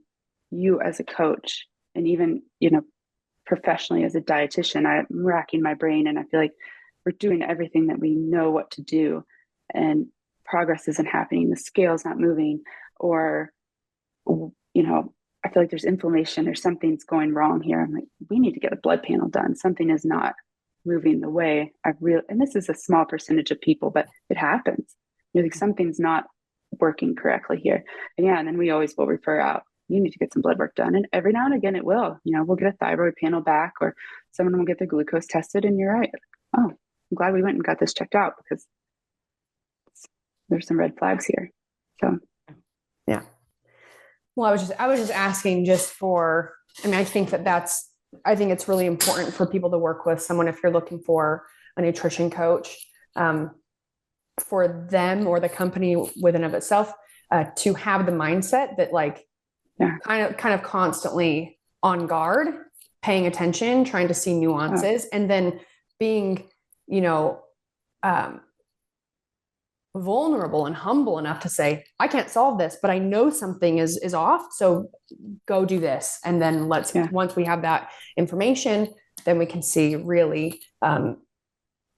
you as a coach and even, you know, professionally as a dietitian, I'm racking my brain and I feel like we're doing everything that we know what to do and progress isn't happening. The scale's not moving, or, you know, I feel like there's inflammation or something's going wrong here. I'm like, we need to get a blood panel done. Something is not moving the way and this is a small percentage of people, but it happens. You know, like something's not working correctly here. And yeah, and then we always will refer out, you need to get some blood work done. And every now and again it will, you know, we'll get a thyroid panel back or someone will get their glucose tested and you're right. Oh, I'm glad we went and got this checked out because there's some red flags here. So yeah. Well, I was just asking just for, I mean, I think it's really important for people to work with someone if you're looking for a nutrition coach, for them or the company within of itself, to have the mindset that like, kind of constantly on guard, paying attention, trying to see nuances, and then being, you know, vulnerable and humble enough to say, I can't solve this, but I know something is off. So go do this. And then once we have that information, then we can see really,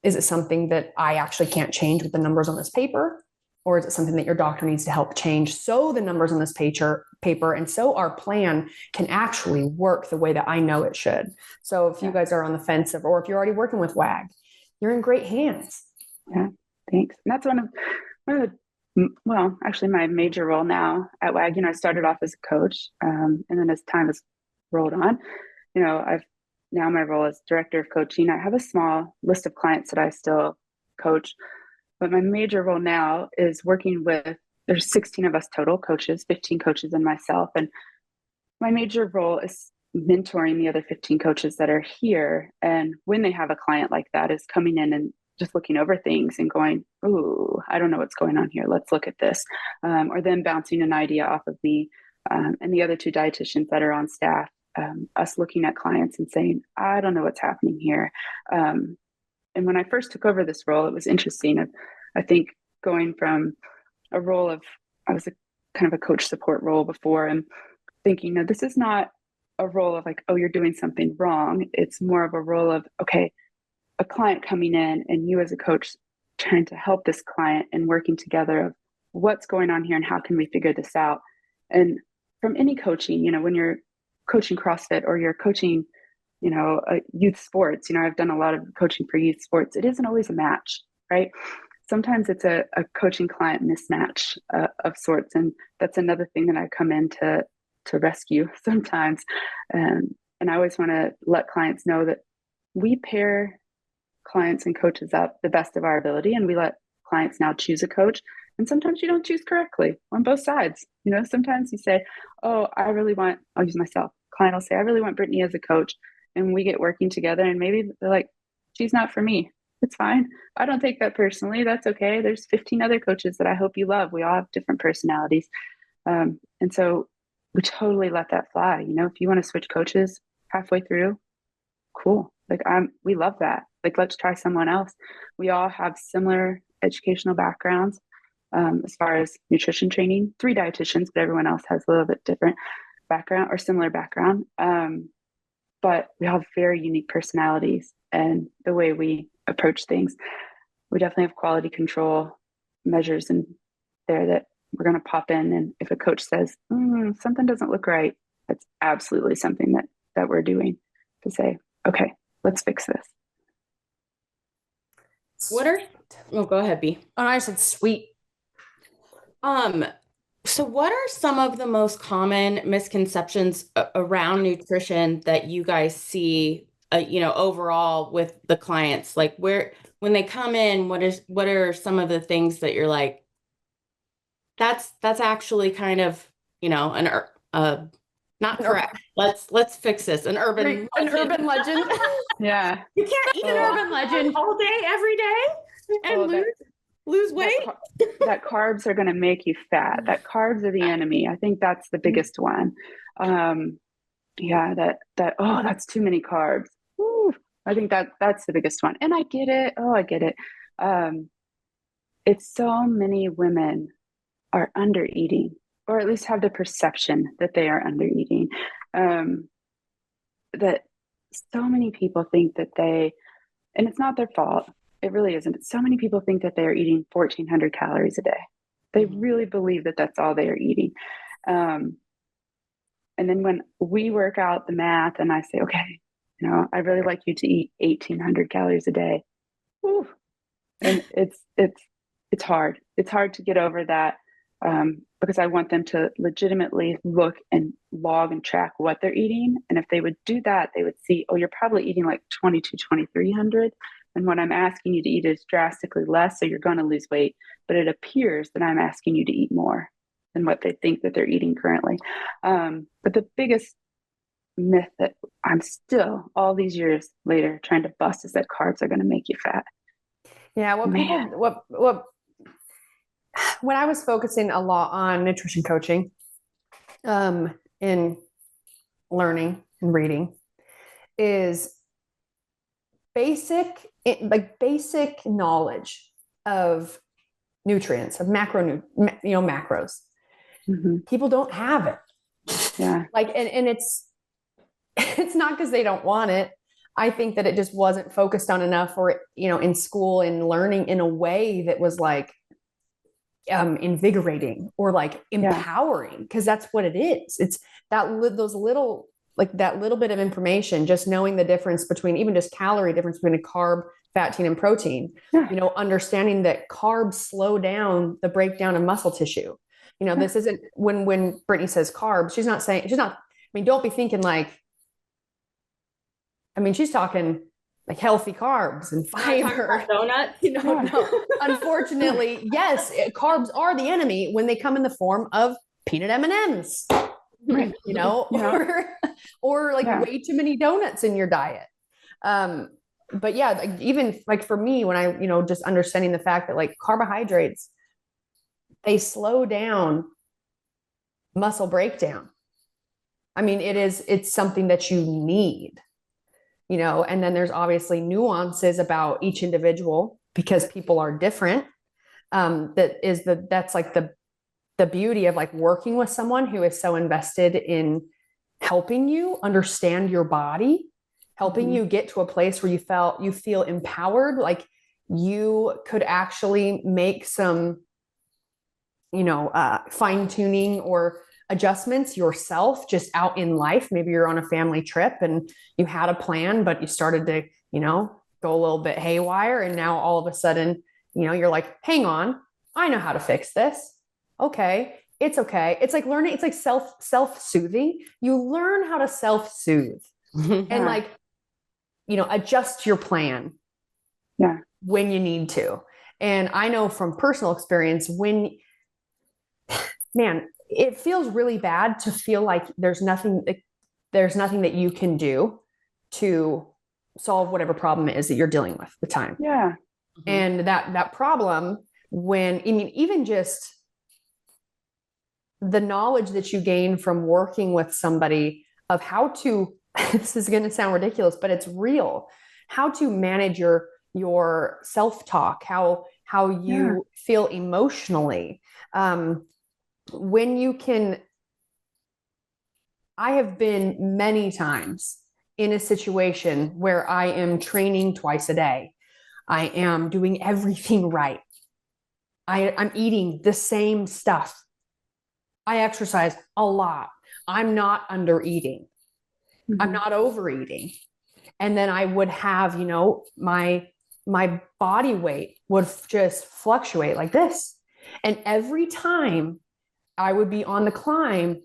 is it something that I actually can't change with the numbers on this paper? Or is it something that your doctor needs to help change so the numbers on this paper and so our plan can actually work the way that I know it should? So if you guys are on the fence or if you're already working with WAG, you're in great hands. Yeah, thanks. And that's one of the, well, actually my major role now at WAG, you know, I started off as a coach, and then as time has rolled on, you know, now my role as director of coaching. I have a small list of clients that I still coach, but my major role now is working with, there's 16 of us total coaches, 15 coaches and myself. And my major role is mentoring the other 15 coaches that are here. And when they have a client like that, is coming in and just looking over things and going, ooh, I don't know what's going on here. Let's look at this. Or then bouncing an idea off of me and the other two dietitians that are on staff, us looking at clients and saying, I don't know what's happening here. And when I first took over this role, it was interesting. I think going from a role of, I was a kind of a coach support role before, and thinking, no, this is not a role of like, oh, you're doing something wrong. It's more of a role of, okay, a client coming in and you as a coach trying to help this client and working together of what's going on here and how can we figure this out. And from any coaching, you know, when you're coaching CrossFit or you're coaching, you know, youth sports, you know, I've done a lot of coaching for youth sports. It isn't always a match, right? Sometimes it's a coaching client mismatch of sorts. And that's another thing that I come in to rescue sometimes. And I always want to let clients know that we pair clients and coaches up the best of our ability. And we let clients now choose a coach. And sometimes you don't choose correctly on both sides. You know, sometimes you say, oh, I'll use myself. Client will say, I really want Brittany as a coach. And we get working together and maybe they're like, she's not for me. It's fine. I don't take that personally. That's okay. There's 15 other coaches that I hope you love. We all have different personalities. And so we totally let that fly. You know, if you want to switch coaches halfway through, cool. Like we love that. Like, let's try someone else. We all have similar educational backgrounds as far as nutrition training, 3 dietitians, but everyone else has a little bit different background or similar background. But we all have very unique personalities and the way we approach things. We definitely have quality control measures in there that we're going to pop in. And if a coach says, something doesn't look right, that's absolutely something that we're doing to say, okay, let's fix this. Go ahead, B. Oh, I said sweet. So what are some of the most common misconceptions around nutrition that you guys see, you know, overall with the clients? Like when they come in, what are some of the things that you're like, that's actually kind of not correct. Let's fix this. An urban legend. Yeah. You can't eat An urban legend all day, every day and lose weight. That carbs are going to make you fat. That carbs are the enemy. I think that's the biggest one. That's too many carbs. Woo. I think that's the biggest one. And I get it. Oh, I get it. It's so many women are under eating, or at least have the perception that they are under eating. That so many people think that and it's not their fault. It really isn't. But so many people think that they are eating 1,400 calories a day. They really believe that that's all they are eating. And then when we work out the math and I say, okay, I'd really like you to eat 1,800 calories a day. Whew. And it's hard. It's hard to get over that. Because I want them to legitimately look and log and track what they're eating. And if they would do that, they would see, oh, you're probably eating like 2,300. And what I'm asking you to eat is drastically less. So you're going to lose weight. But it appears that I'm asking you to eat more than what they think that they're eating currently. But the biggest myth that I'm still all these years later trying to bust is that carbs are going to make you fat. Yeah. When I was focusing a lot on nutrition coaching, in learning and reading, is basic knowledge of nutrients, of macros. Mm-hmm. People don't have it. Yeah. And it's not because they don't want it. I think that it just wasn't focused on enough, or, in school and learning in a way that was like, invigorating or like empowering, because that's what it is. It's that little bit of information, just knowing the difference between, even just calorie difference between a carb, fat, and protein, understanding that carbs slow down the breakdown of muscle tissue. This isn't when Brittany says carbs, she's not, don't be thinking she's talking like healthy carbs and fiber. Donuts. No. Unfortunately, yes, carbs are the enemy when they come in the form of peanut M&Ms, right. or way too many donuts in your diet. But yeah, even for me, when I, just understanding the fact that carbohydrates, they slow down muscle breakdown. It's something that you need. And then there's obviously nuances about each individual because people are different. That's the beauty of working with someone who is so invested in helping you understand your body, helping you get to a place where you feel empowered, like you could actually make some, fine tuning or adjustments yourself just out in life. Maybe you're on a family trip and you had a plan, but you started to, go a little bit haywire. And now all of a sudden, you're like, hang on, I know how to fix this. Okay. It's okay. It's like learning. It's like self-soothing. You learn how to self-soothe and adjust your plan when you need to. And I know from personal experience it feels really bad to feel like there's nothing that you can do to solve whatever problem it is that you're dealing with at the time. Yeah. And that problem, even just the knowledge that you gain from working with somebody of how to, this is going to sound ridiculous, but it's real, how to manage your self-talk, how you feel emotionally. When you can, I have been many times in a situation where I am training twice a day. I am doing everything right. I'm eating the same stuff. I exercise a lot. I'm not under eating. Mm-hmm. I'm not overeating. And then I would have, my body weight would just fluctuate like this. And every time I would be on the climb,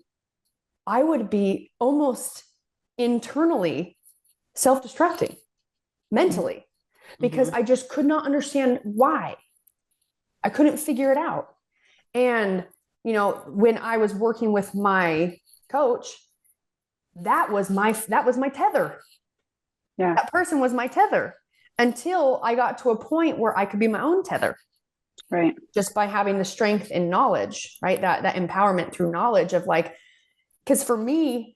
I would be almost internally self-destructing mentally because I just could not understand why. I couldn't figure it out. And when I was working with my coach, that was my tether. Yeah. That person was my tether until I got to a point where I could be my own tether. Right. Just by having the strength and knowledge, right? That empowerment through knowledge of like, because for me,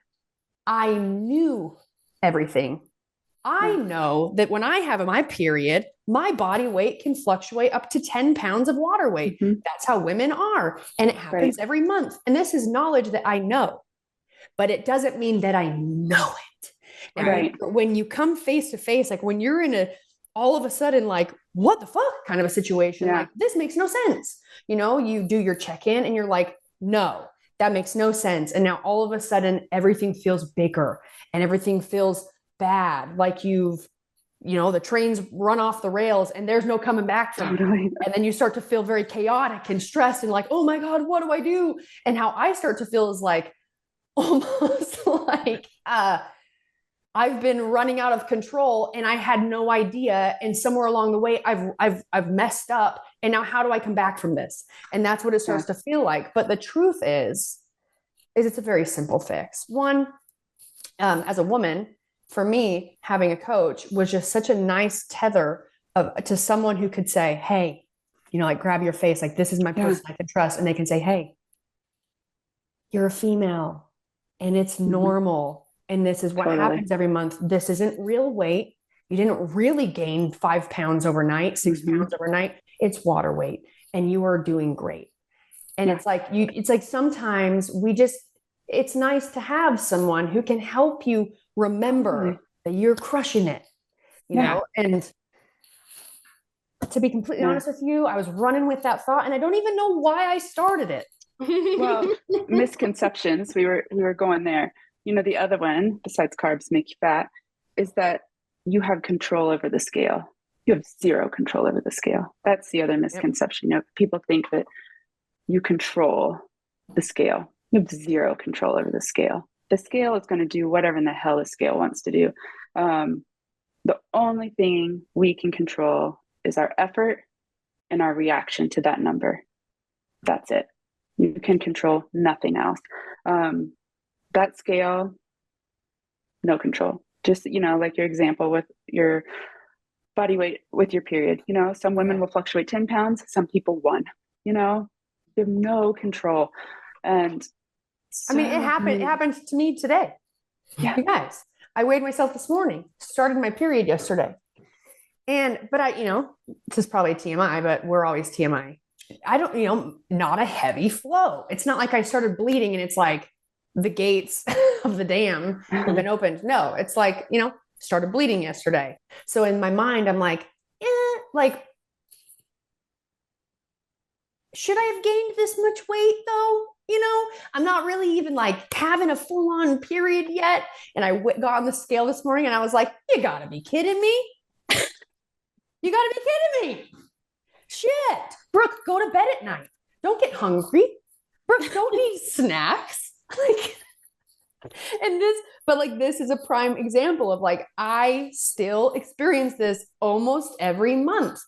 I knew everything. I know that when I have my period, my body weight can fluctuate up to 10 pounds of water weight. That's how women are. And it happens every month. And this is knowledge that I know, but it doesn't mean that I know it. And when you come face to face, like when you're in all of a sudden, like, what the fuck kind of a situation, like this makes no sense. You do your check-in and you're like, no, that makes no sense. And now all of a sudden everything feels bigger and everything feels bad. Like the trains run off the rails and there's no coming back from it. And then you start to feel very chaotic and stressed and like, oh my God, what do I do? And how I start to feel is like, almost like, I've been running out of control and I had no idea. And somewhere along the way, I've messed up. And now how do I come back from this? And that's what it starts to feel like. But the truth is it's a very simple fix. One, as a woman, for me, having a coach was just such a nice tether to someone who could say, hey, like grab your face, like this is my person I can trust. And they can say, hey, you're a female and it's normal. And this is what happens every month. This isn't real weight. You didn't really gain 5 pounds overnight, 6 pounds overnight. It's water weight and you are doing great. And it's like sometimes it's nice to have someone who can help you remember that you're crushing it, you know? And to be completely honest with you, I was running with that thought and I don't even know why I started it. Well, misconceptions, we were going there. The other one, besides carbs make you fat, is that you have control over the scale. You have zero control over the scale. That's the other misconception. People think that you control the scale. You have zero control over the scale. The scale is going to do whatever in the hell the scale wants to do. The only thing we can control is our effort and our reaction to that number. That's it. You can control nothing else. That scale, no control. Just, like your example with your body weight with your period. Some women will fluctuate 10 pounds, some people 1. You have no control. And I mean, it happened to me today. Yeah. You guys, I weighed myself this morning, started my period yesterday. But this is probably TMI, but we're always TMI. I don't, not a heavy flow. It's not like I started bleeding and it's like the gates of the dam have been opened. No, it's like, started bleeding yesterday. So in my mind, I'm like, should I have gained this much weight though? I'm not really even like having a full on period yet. And I got on the scale this morning and I was like, you gotta be kidding me. You gotta be kidding me. Shit. Brooke, go to bed at night. Don't get hungry. Brooke, don't need snacks. This is a prime example of like, I still experience this almost every month.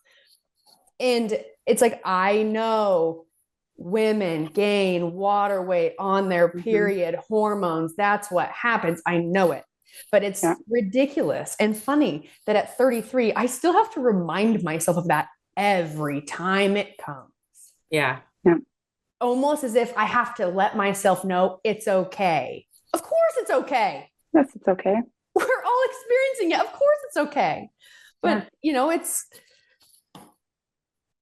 And it's like, I know women gain water weight on their period, hormones. That's what happens. I know it, but it's ridiculous and funny that at 33, I still have to remind myself of that every time it comes. Yeah. Almost as if I have to let myself know it's okay. Of course it's okay. Yes, it's okay. We're all experiencing it. Of course it's okay. But,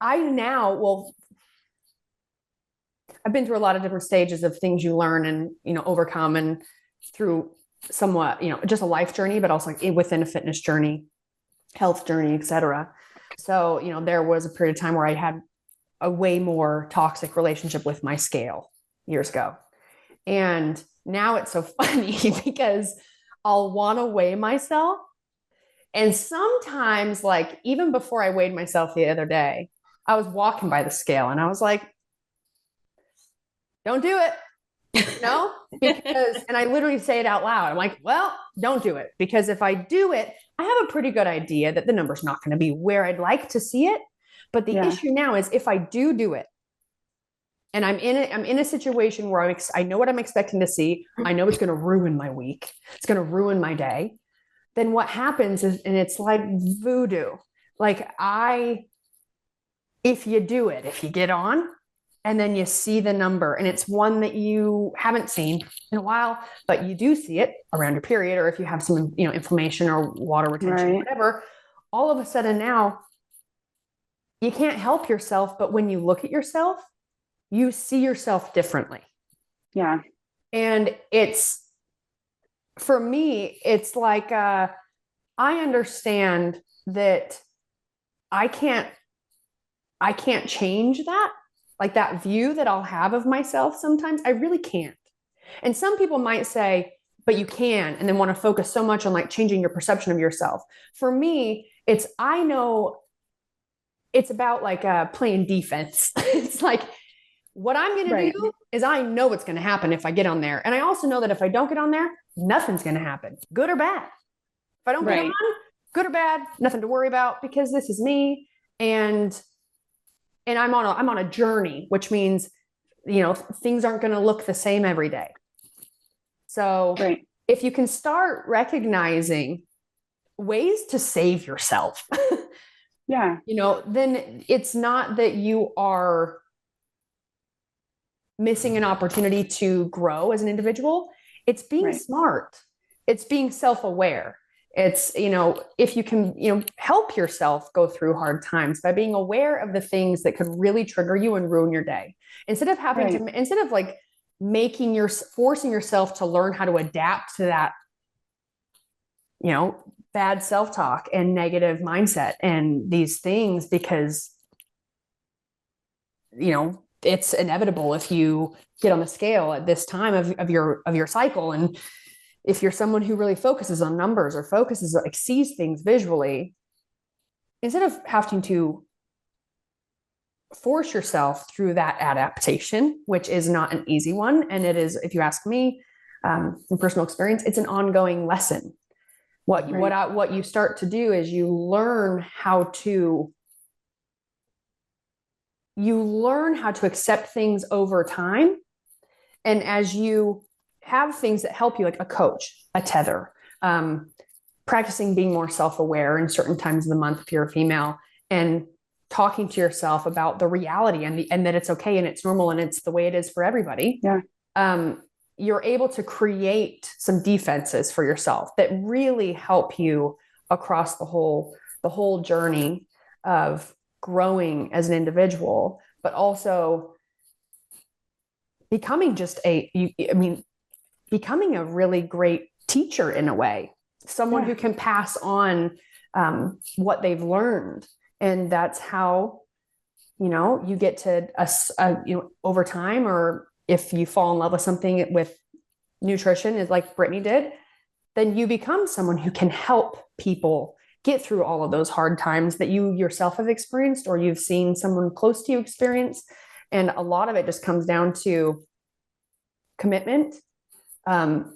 I've been through a lot of different stages of things you learn and, overcome, and through somewhat, just a life journey, but also like within a fitness journey, health journey, et cetera. So, there was a period of time where I had a way more toxic relationship with my scale years ago. And now it's so funny because I'll want to weigh myself. And sometimes, like, even before I weighed myself the other day, I was walking by the scale and I was like, don't do it. And I literally say it out loud. I'm like, well, don't do it. Because if I do it, I have a pretty good idea that the number's not going to be where I'd like to see it. But the issue now is if I do it, and I'm in a situation where I know what I'm expecting to see. I know it's going to ruin my week. It's going to ruin my day. Then what happens is, and it's like voodoo. Like if you do it, if you get on and then you see the number and it's one that you haven't seen in a while, but you do see it around your period, or if you have some, inflammation or water retention, whatever, all of a sudden now you can't help yourself. But when you look at yourself, you see yourself differently. Yeah. And for me, it's like, I understand that I can't change that, like that view that I'll have of myself. Sometimes I really can't. And some people might say, but you can, and then want to focus so much on like changing your perception of yourself. For me, I know it's about like playing defense. It's like, what I'm going to do is I know what's going to happen if I get on there. And I also know that if I don't get on there, nothing's going to happen, good or bad. If I don't get on, good or bad, nothing to worry about, because this is me. And I'm on a journey, which means, things aren't going to look the same every day. So if you can start recognizing ways to save yourself, then it's not that you are missing an opportunity to grow as an individual. It's being smart. It's being self-aware. It's, if you can, help yourself go through hard times by being aware of the things that could really trigger you and ruin your day, instead of like forcing yourself to learn how to adapt to that, bad self-talk and negative mindset and these things, because, it's inevitable if you get on the scale at this time of your cycle. And if you're someone who really focuses on numbers or sees things visually, instead of having to force yourself through that adaptation, which is not an easy one. And it is, if you ask me, from personal experience, it's an ongoing lesson. What you start to do is you learn how to accept things over time. And as you have things that help you, like a coach, a tether, practicing being more self-aware in certain times of the month if you're a female, and talking to yourself about the reality and that it's okay and it's normal and it's the way it is for everybody. You're able to create some defenses for yourself that really help you across the whole journey of growing as an individual, but also becoming becoming a really great teacher in a way, someone who can pass on what they've learned. And that's how, you get to, over time, or if you fall in love with something with nutrition, is like Brittany did, then you become someone who can help people get through all of those hard times that you yourself have experienced, or you've seen someone close to you experience. And a lot of it just comes down to commitment,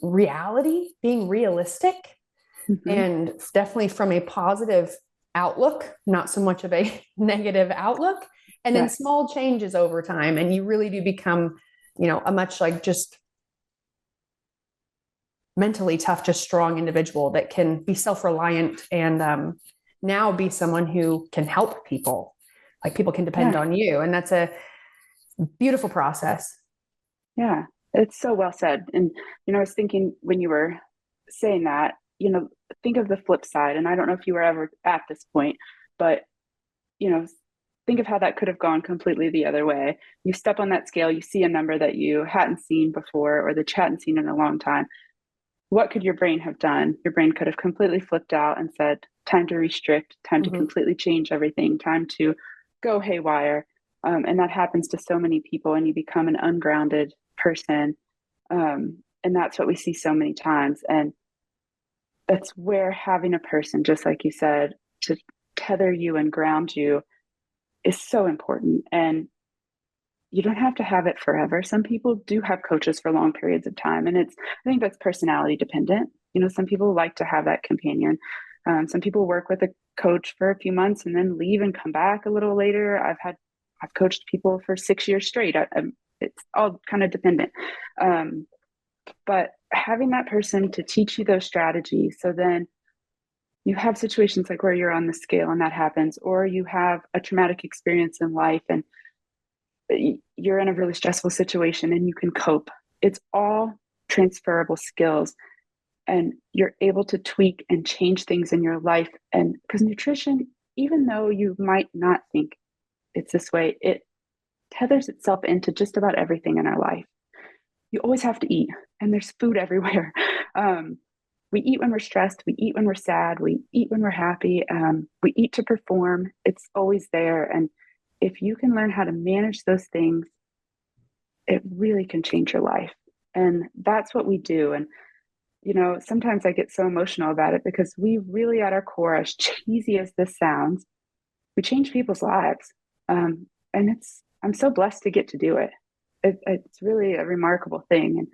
reality, being realistic, and definitely from a positive outlook, not so much of a negative outlook. And then small changes over time. And you really do become, a much like just mentally tough, just strong individual that can be self-reliant and now be someone who can help people. Like people can depend on you. And that's a beautiful process. Yeah, it's so well said. And, I was thinking when you were saying that, think of the flip side. And I don't know if you were ever at this point, but, think of how that could have gone completely the other way. You step on that scale, you see a number that you hadn't seen before, or that you hadn't seen in a long time. What could your brain have done? Your brain could have completely flipped out and said, time to restrict, time to completely change everything, time to go haywire. And that happens to so many people, and you become an ungrounded person. And that's what we see so many times. And that's where having a person, just like you said, to tether you and ground you is so important. And you don't have to have it forever. Some people do have coaches for long periods of time. And I think that's personality dependent. Some people like to have that companion. Some people work with a coach for a few months and then leave and come back a little later. I've coached people for 6 years straight. it's all kind of dependent. But having that person to teach you those strategies, so then you have situations like where you're on the scale and that happens, or you have a traumatic experience in life and you're in a really stressful situation and you can cope. It's all transferable skills, and you're able to tweak and change things in your life. And because nutrition, even though you might not think it's this way, it tethers itself into just about everything in our life. You always have to eat, and there's food everywhere. We eat when we're stressed. We eat when we're sad. We eat when we're happy. We eat to perform. It's always there. And if you can learn how to manage those things, it really can change your life. And that's what we do. And, you know, sometimes I get so emotional about it because we really, at our core, as cheesy as this sounds, we change people's lives. And I'm so blessed to get to do it. It's really a remarkable thing. And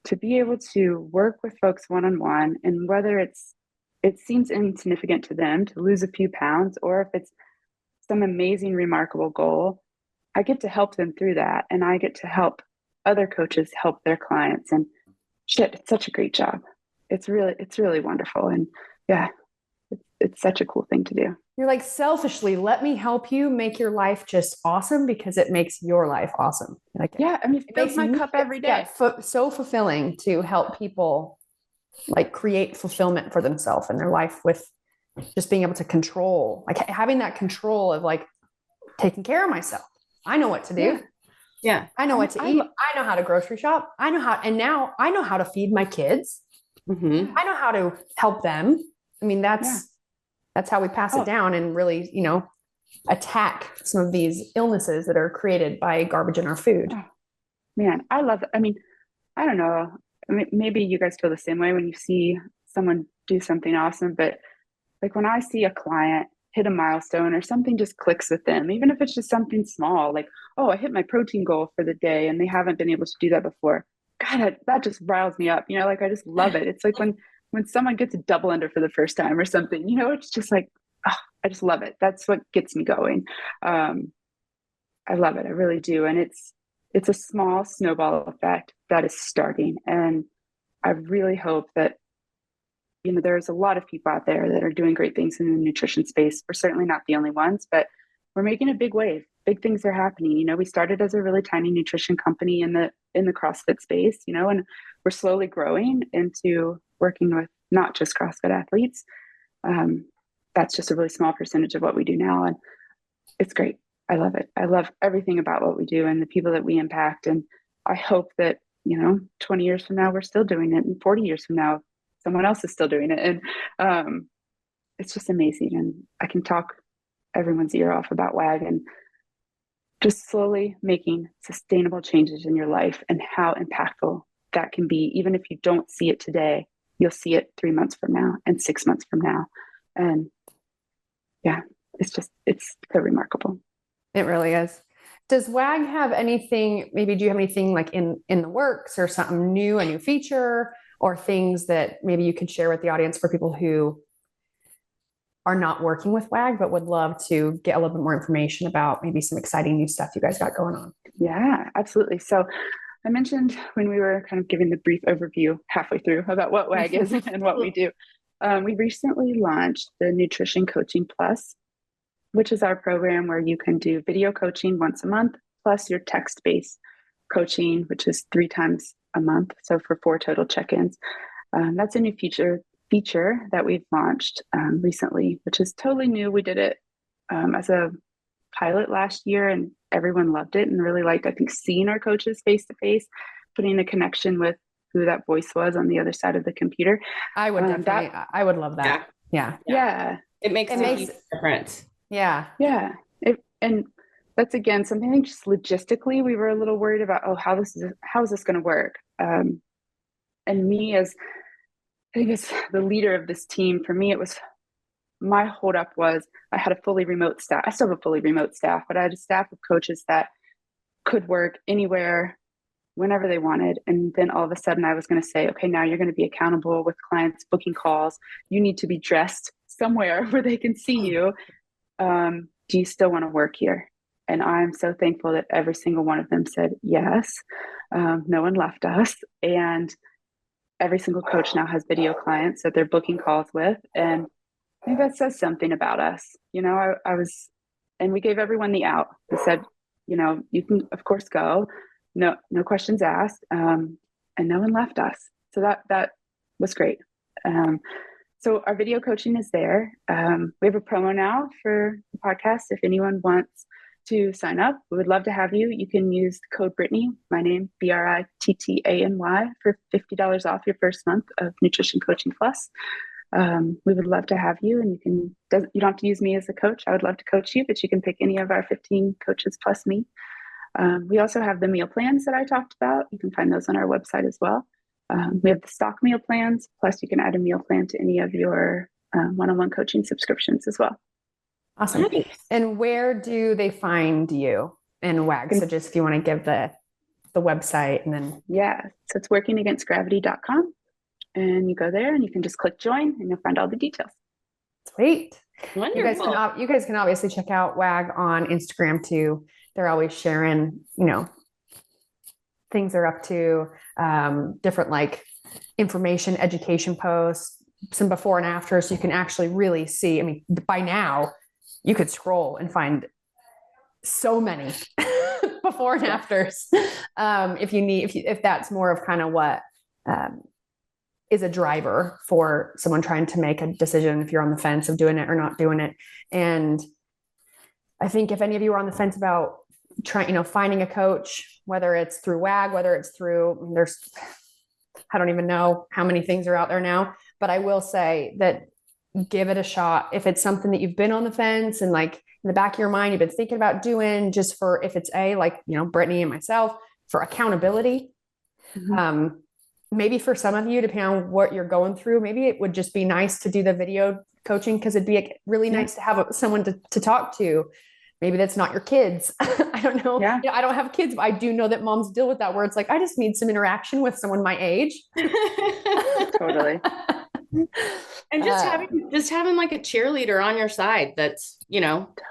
to be able to work with folks one-on-one, and whether it seems insignificant to them to lose a few pounds, or if it's some amazing, remarkable goal, I get to help them through that. And I get to help other coaches help their clients. And shit, it's such a great job. It's really wonderful. And yeah, it's such a cool thing to do. You're like, selfishly, let me help you make your life just awesome because it makes your life awesome. Like, yeah, I mean, it fills my cup every day. Yeah, so fulfilling to help people like create fulfillment for themselves and their life with just being able to control, like having that control of like taking care of myself. I know what to do. Yeah. I know what to eat. I know how to grocery shop. And now I know how to feed my kids. Mm-hmm. I know how to help them. I mean, that's how we pass it down and really, you know, attack some of these illnesses that are created by garbage in our food. Oh, man, I love it. I mean, I don't know. I mean, maybe you guys feel the same way when you see someone do something awesome, but like when I see a client hit a milestone or something just clicks with them, even if it's just something small, like, oh, I hit my protein goal for the day and they haven't been able to do that before. God, that just riles me up. You know, like I just love it. It's like when someone gets a double under for the first time or something, you know, it's just like, oh, I just love it. That's what gets me going. I love it. I really do. And it's a small snowball effect that is starting. And I really hope that, you know, there's a lot of people out there that are doing great things in the nutrition space. We're certainly not the only ones, but we're making a big wave. Big things are happening. You know, we started as a really tiny nutrition company in the CrossFit space, you know, and we're slowly growing into working with not just CrossFit athletes. That's just a really small percentage of what we do now. And it's great. I love it. I love everything about what we do and the people that we impact. And I hope that, you know, 20 years from now, we're still doing it. And 40 years from now, someone else is still doing it. And it's just amazing. And I can talk everyone's ear off about WAG and just slowly making sustainable changes in your life and how impactful that can be. Even if you don't see it today, you'll see it 3 months from now and 6 months from now. And yeah, it's so remarkable. It really is. Does WAG have anything, maybe do you have anything like in the works or something new, a new feature, or things that maybe you could share with the audience for people who are not working with WAG, but would love to get a little bit more information about maybe some exciting new stuff you guys got going on? Yeah, absolutely. So I mentioned when we were kind of giving the brief overview halfway through about what WAG is and what we do. We recently launched the Nutrition Coaching Plus, which is our program where you can do video coaching once a month, plus your text-based coaching, which is 3 times a month. So for 4 total check-ins. That's a new feature that we've launched recently, which is totally new. We did it as a pilot last year and everyone loved it and really liked, I think, seeing our coaches face to face, putting a connection with who that voice was on the other side of the computer. I would definitely, I would love that. Yeah. It makes a huge difference. Yeah. Yeah. And that's, again, something just logistically, we were a little worried about, how is this going to work? And me as the leader of this team, for me, my holdup was I had a fully remote staff. I still have a fully remote staff, but I had a staff of coaches that could work anywhere, whenever they wanted. And then all of a sudden I was going to say, okay, now you're going to be accountable with clients booking calls. You need to be dressed somewhere where they can see you. Do you still want to work here? And I'm so thankful that every single one of them said yes. No one left us. And every single coach now has video clients that they're booking calls with. And I think that says something about us. And we gave everyone the out. We said, you can of course go, no questions asked. And no one left us. So that was great. So our video coaching is there. We have a promo now for the podcast. If anyone wants to sign up, we would love to have you. You can use the code Brittany, my name, BRITTANY, for $50 off your first month of Nutrition Coaching Plus. We would love to have you, and you don't have to use me as a coach. I would love to coach you, but you can pick any of our 15 coaches plus me. We also have the meal plans that I talked about. You can find those on our website as well. We have the stock meal plans, plus you can add a meal plan to any of your one-on-one coaching subscriptions as well. Awesome. And where do they find you in WAG? So just if you want to give the website and then. Yeah. So it's workingagainstgravity.com. And you go there and you can just click join and you'll find all the details. Sweet. Wonderful. You guys can obviously check out WAG on Instagram too. They're always sharing, things they're up to, different like information, education posts, some before and after. So you can actually really see, I mean, by now you could scroll and find so many before and afters. If that's more of kind of what, is a driver for someone trying to make a decision if you're on the fence of doing it or not doing it. And I think if any of you are on the fence about finding a coach, whether it's through WAG, whether it's through, I don't even know how many things are out there now, but I will say that give it a shot. If it's something that you've been on the fence and like in the back of your mind, you've been thinking about doing just for, if it's Brittany and myself for accountability, maybe for some of you, depending on what you're going through, maybe it would just be nice to do the video coaching because it'd be really nice to have someone to talk to. Maybe that's not your kids. I don't know. Yeah. I don't have kids, but I do know that moms deal with that where it's like, I just need some interaction with someone my age. Totally. And just having like a cheerleader on your side that's,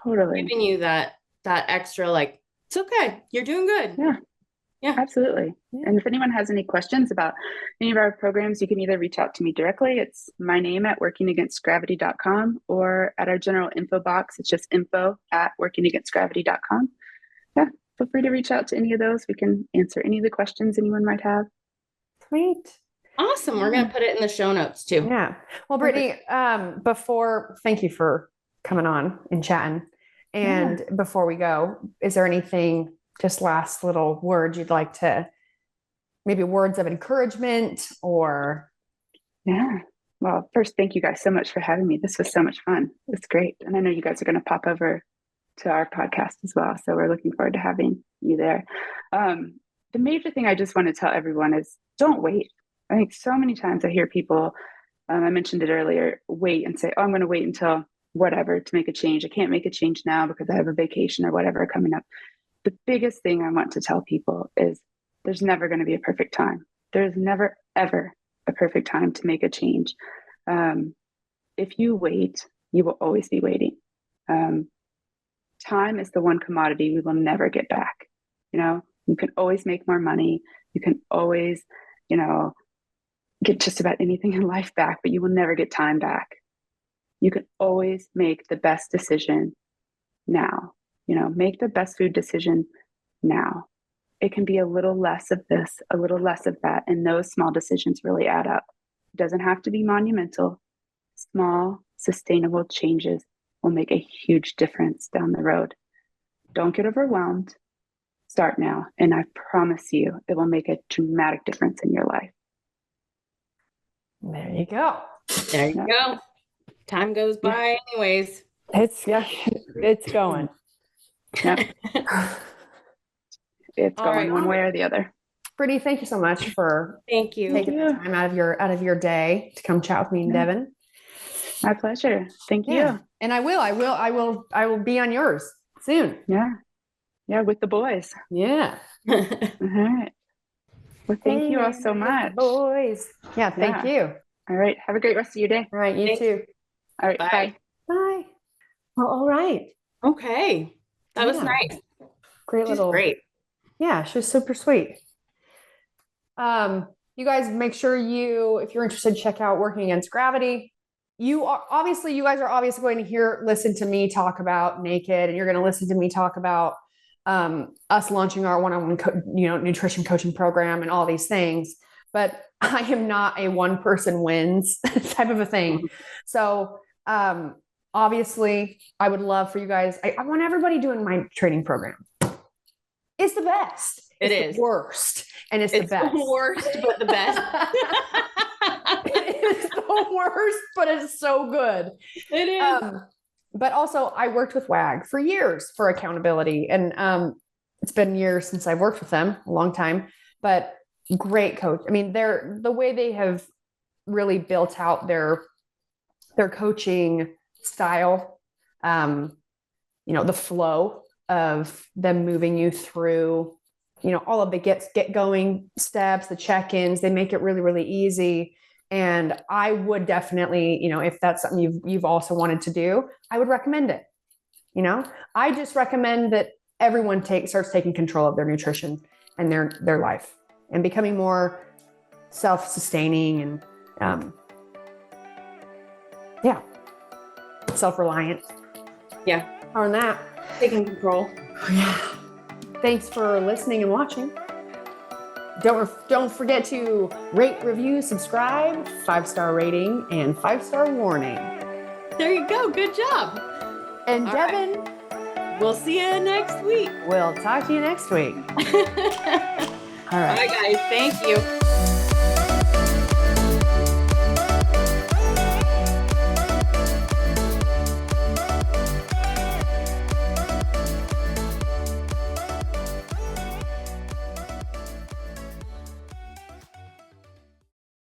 totally giving you that extra, like, it's okay. You're doing good. Yeah, absolutely. Yeah. And if anyone has any questions about any of our programs, you can either reach out to me directly. It's my name at workingagainstgravity.com, or at our general info box. It's just info@workingagainstgravity.com. Yeah, feel free to reach out to any of those. We can answer any of the questions anyone might have. Great. Awesome. We're going to put it in the show notes too. Yeah. Well, Brittany, thank you for coming on and chatting. And before we go, is there anything, just last little words you'd like to, maybe words of encouragement or? Yeah. Well, first, thank you guys so much for having me. This was so much fun. It's great. And I know you guys are going to pop over to our podcast as well. So we're looking forward to having you there. The major thing I just want to tell everyone is don't wait. I think so many times I hear people, I mentioned it earlier, wait and say, oh, I'm going to wait until whatever to make a change. I can't make a change now because I have a vacation or whatever coming up. The biggest thing I want to tell people is there's never going to be a perfect time. There's never, ever a perfect time to make a change. If you wait, you will always be waiting. Time is the one commodity we will never get back. You can always make more money. You can always, get just about anything in life back, but you will never get time back. You can always make the best decision now. Make the best food decision now. It can be a little less of this, a little less of that. And those small decisions really add up. It doesn't have to be monumental. Small, sustainable changes will make a huge difference down the road. Don't get overwhelmed. Start now. And I promise you, it will make a dramatic difference in your life. There you go. There you go. Time goes by anyways. It's going. Yep. It's going one way or the other. Brittany, thank you so much for taking the time out of your day to come chat with me and Devin. My pleasure. Thank you. And I will be on yours soon. Yeah, with the boys. Yeah. All right. Well, thank you all so much. Boys. Yeah, thank you. All right. Have a great rest of your day. All right, you too. All right. Bye. Bye. Well, all right. Okay. That was nice. Great She's little. great. Yeah, she was super sweet. You guys make sure if you're interested, check out Working Against Gravity. You guys are obviously going to listen to me talk about Naked, and you're going to listen to me talk about us launching our one-on-one, nutrition coaching program and all these things. But I am not a one person wins type of a thing. So, obviously I would love for you guys, I want everybody doing my training program. It's the best. It's the worst. And it's the best. The worst, but the best. It is the worst, but it's so good. It is. But also I worked with WAG for years for accountability. And it's been years since I've worked with them, a long time, but great coach. I mean, the way they have really built out their coaching style, the flow of them moving you through, all of the get going steps, the check-ins, they make it really, really easy. And I would definitely, if that's something you've also wanted to do, I would recommend it. I just recommend that everyone starts taking control of their nutrition and their life and becoming more self-sustaining and, self-reliant. Yeah. On that. Taking control. Yeah. Thanks for listening and watching. Don't forget to rate, review, subscribe, 5-star rating, and 5-star warning. There you go. Good job. And All Devin, right. We'll see you next week. We'll talk to you next week. All right. All right, guys. Thank you.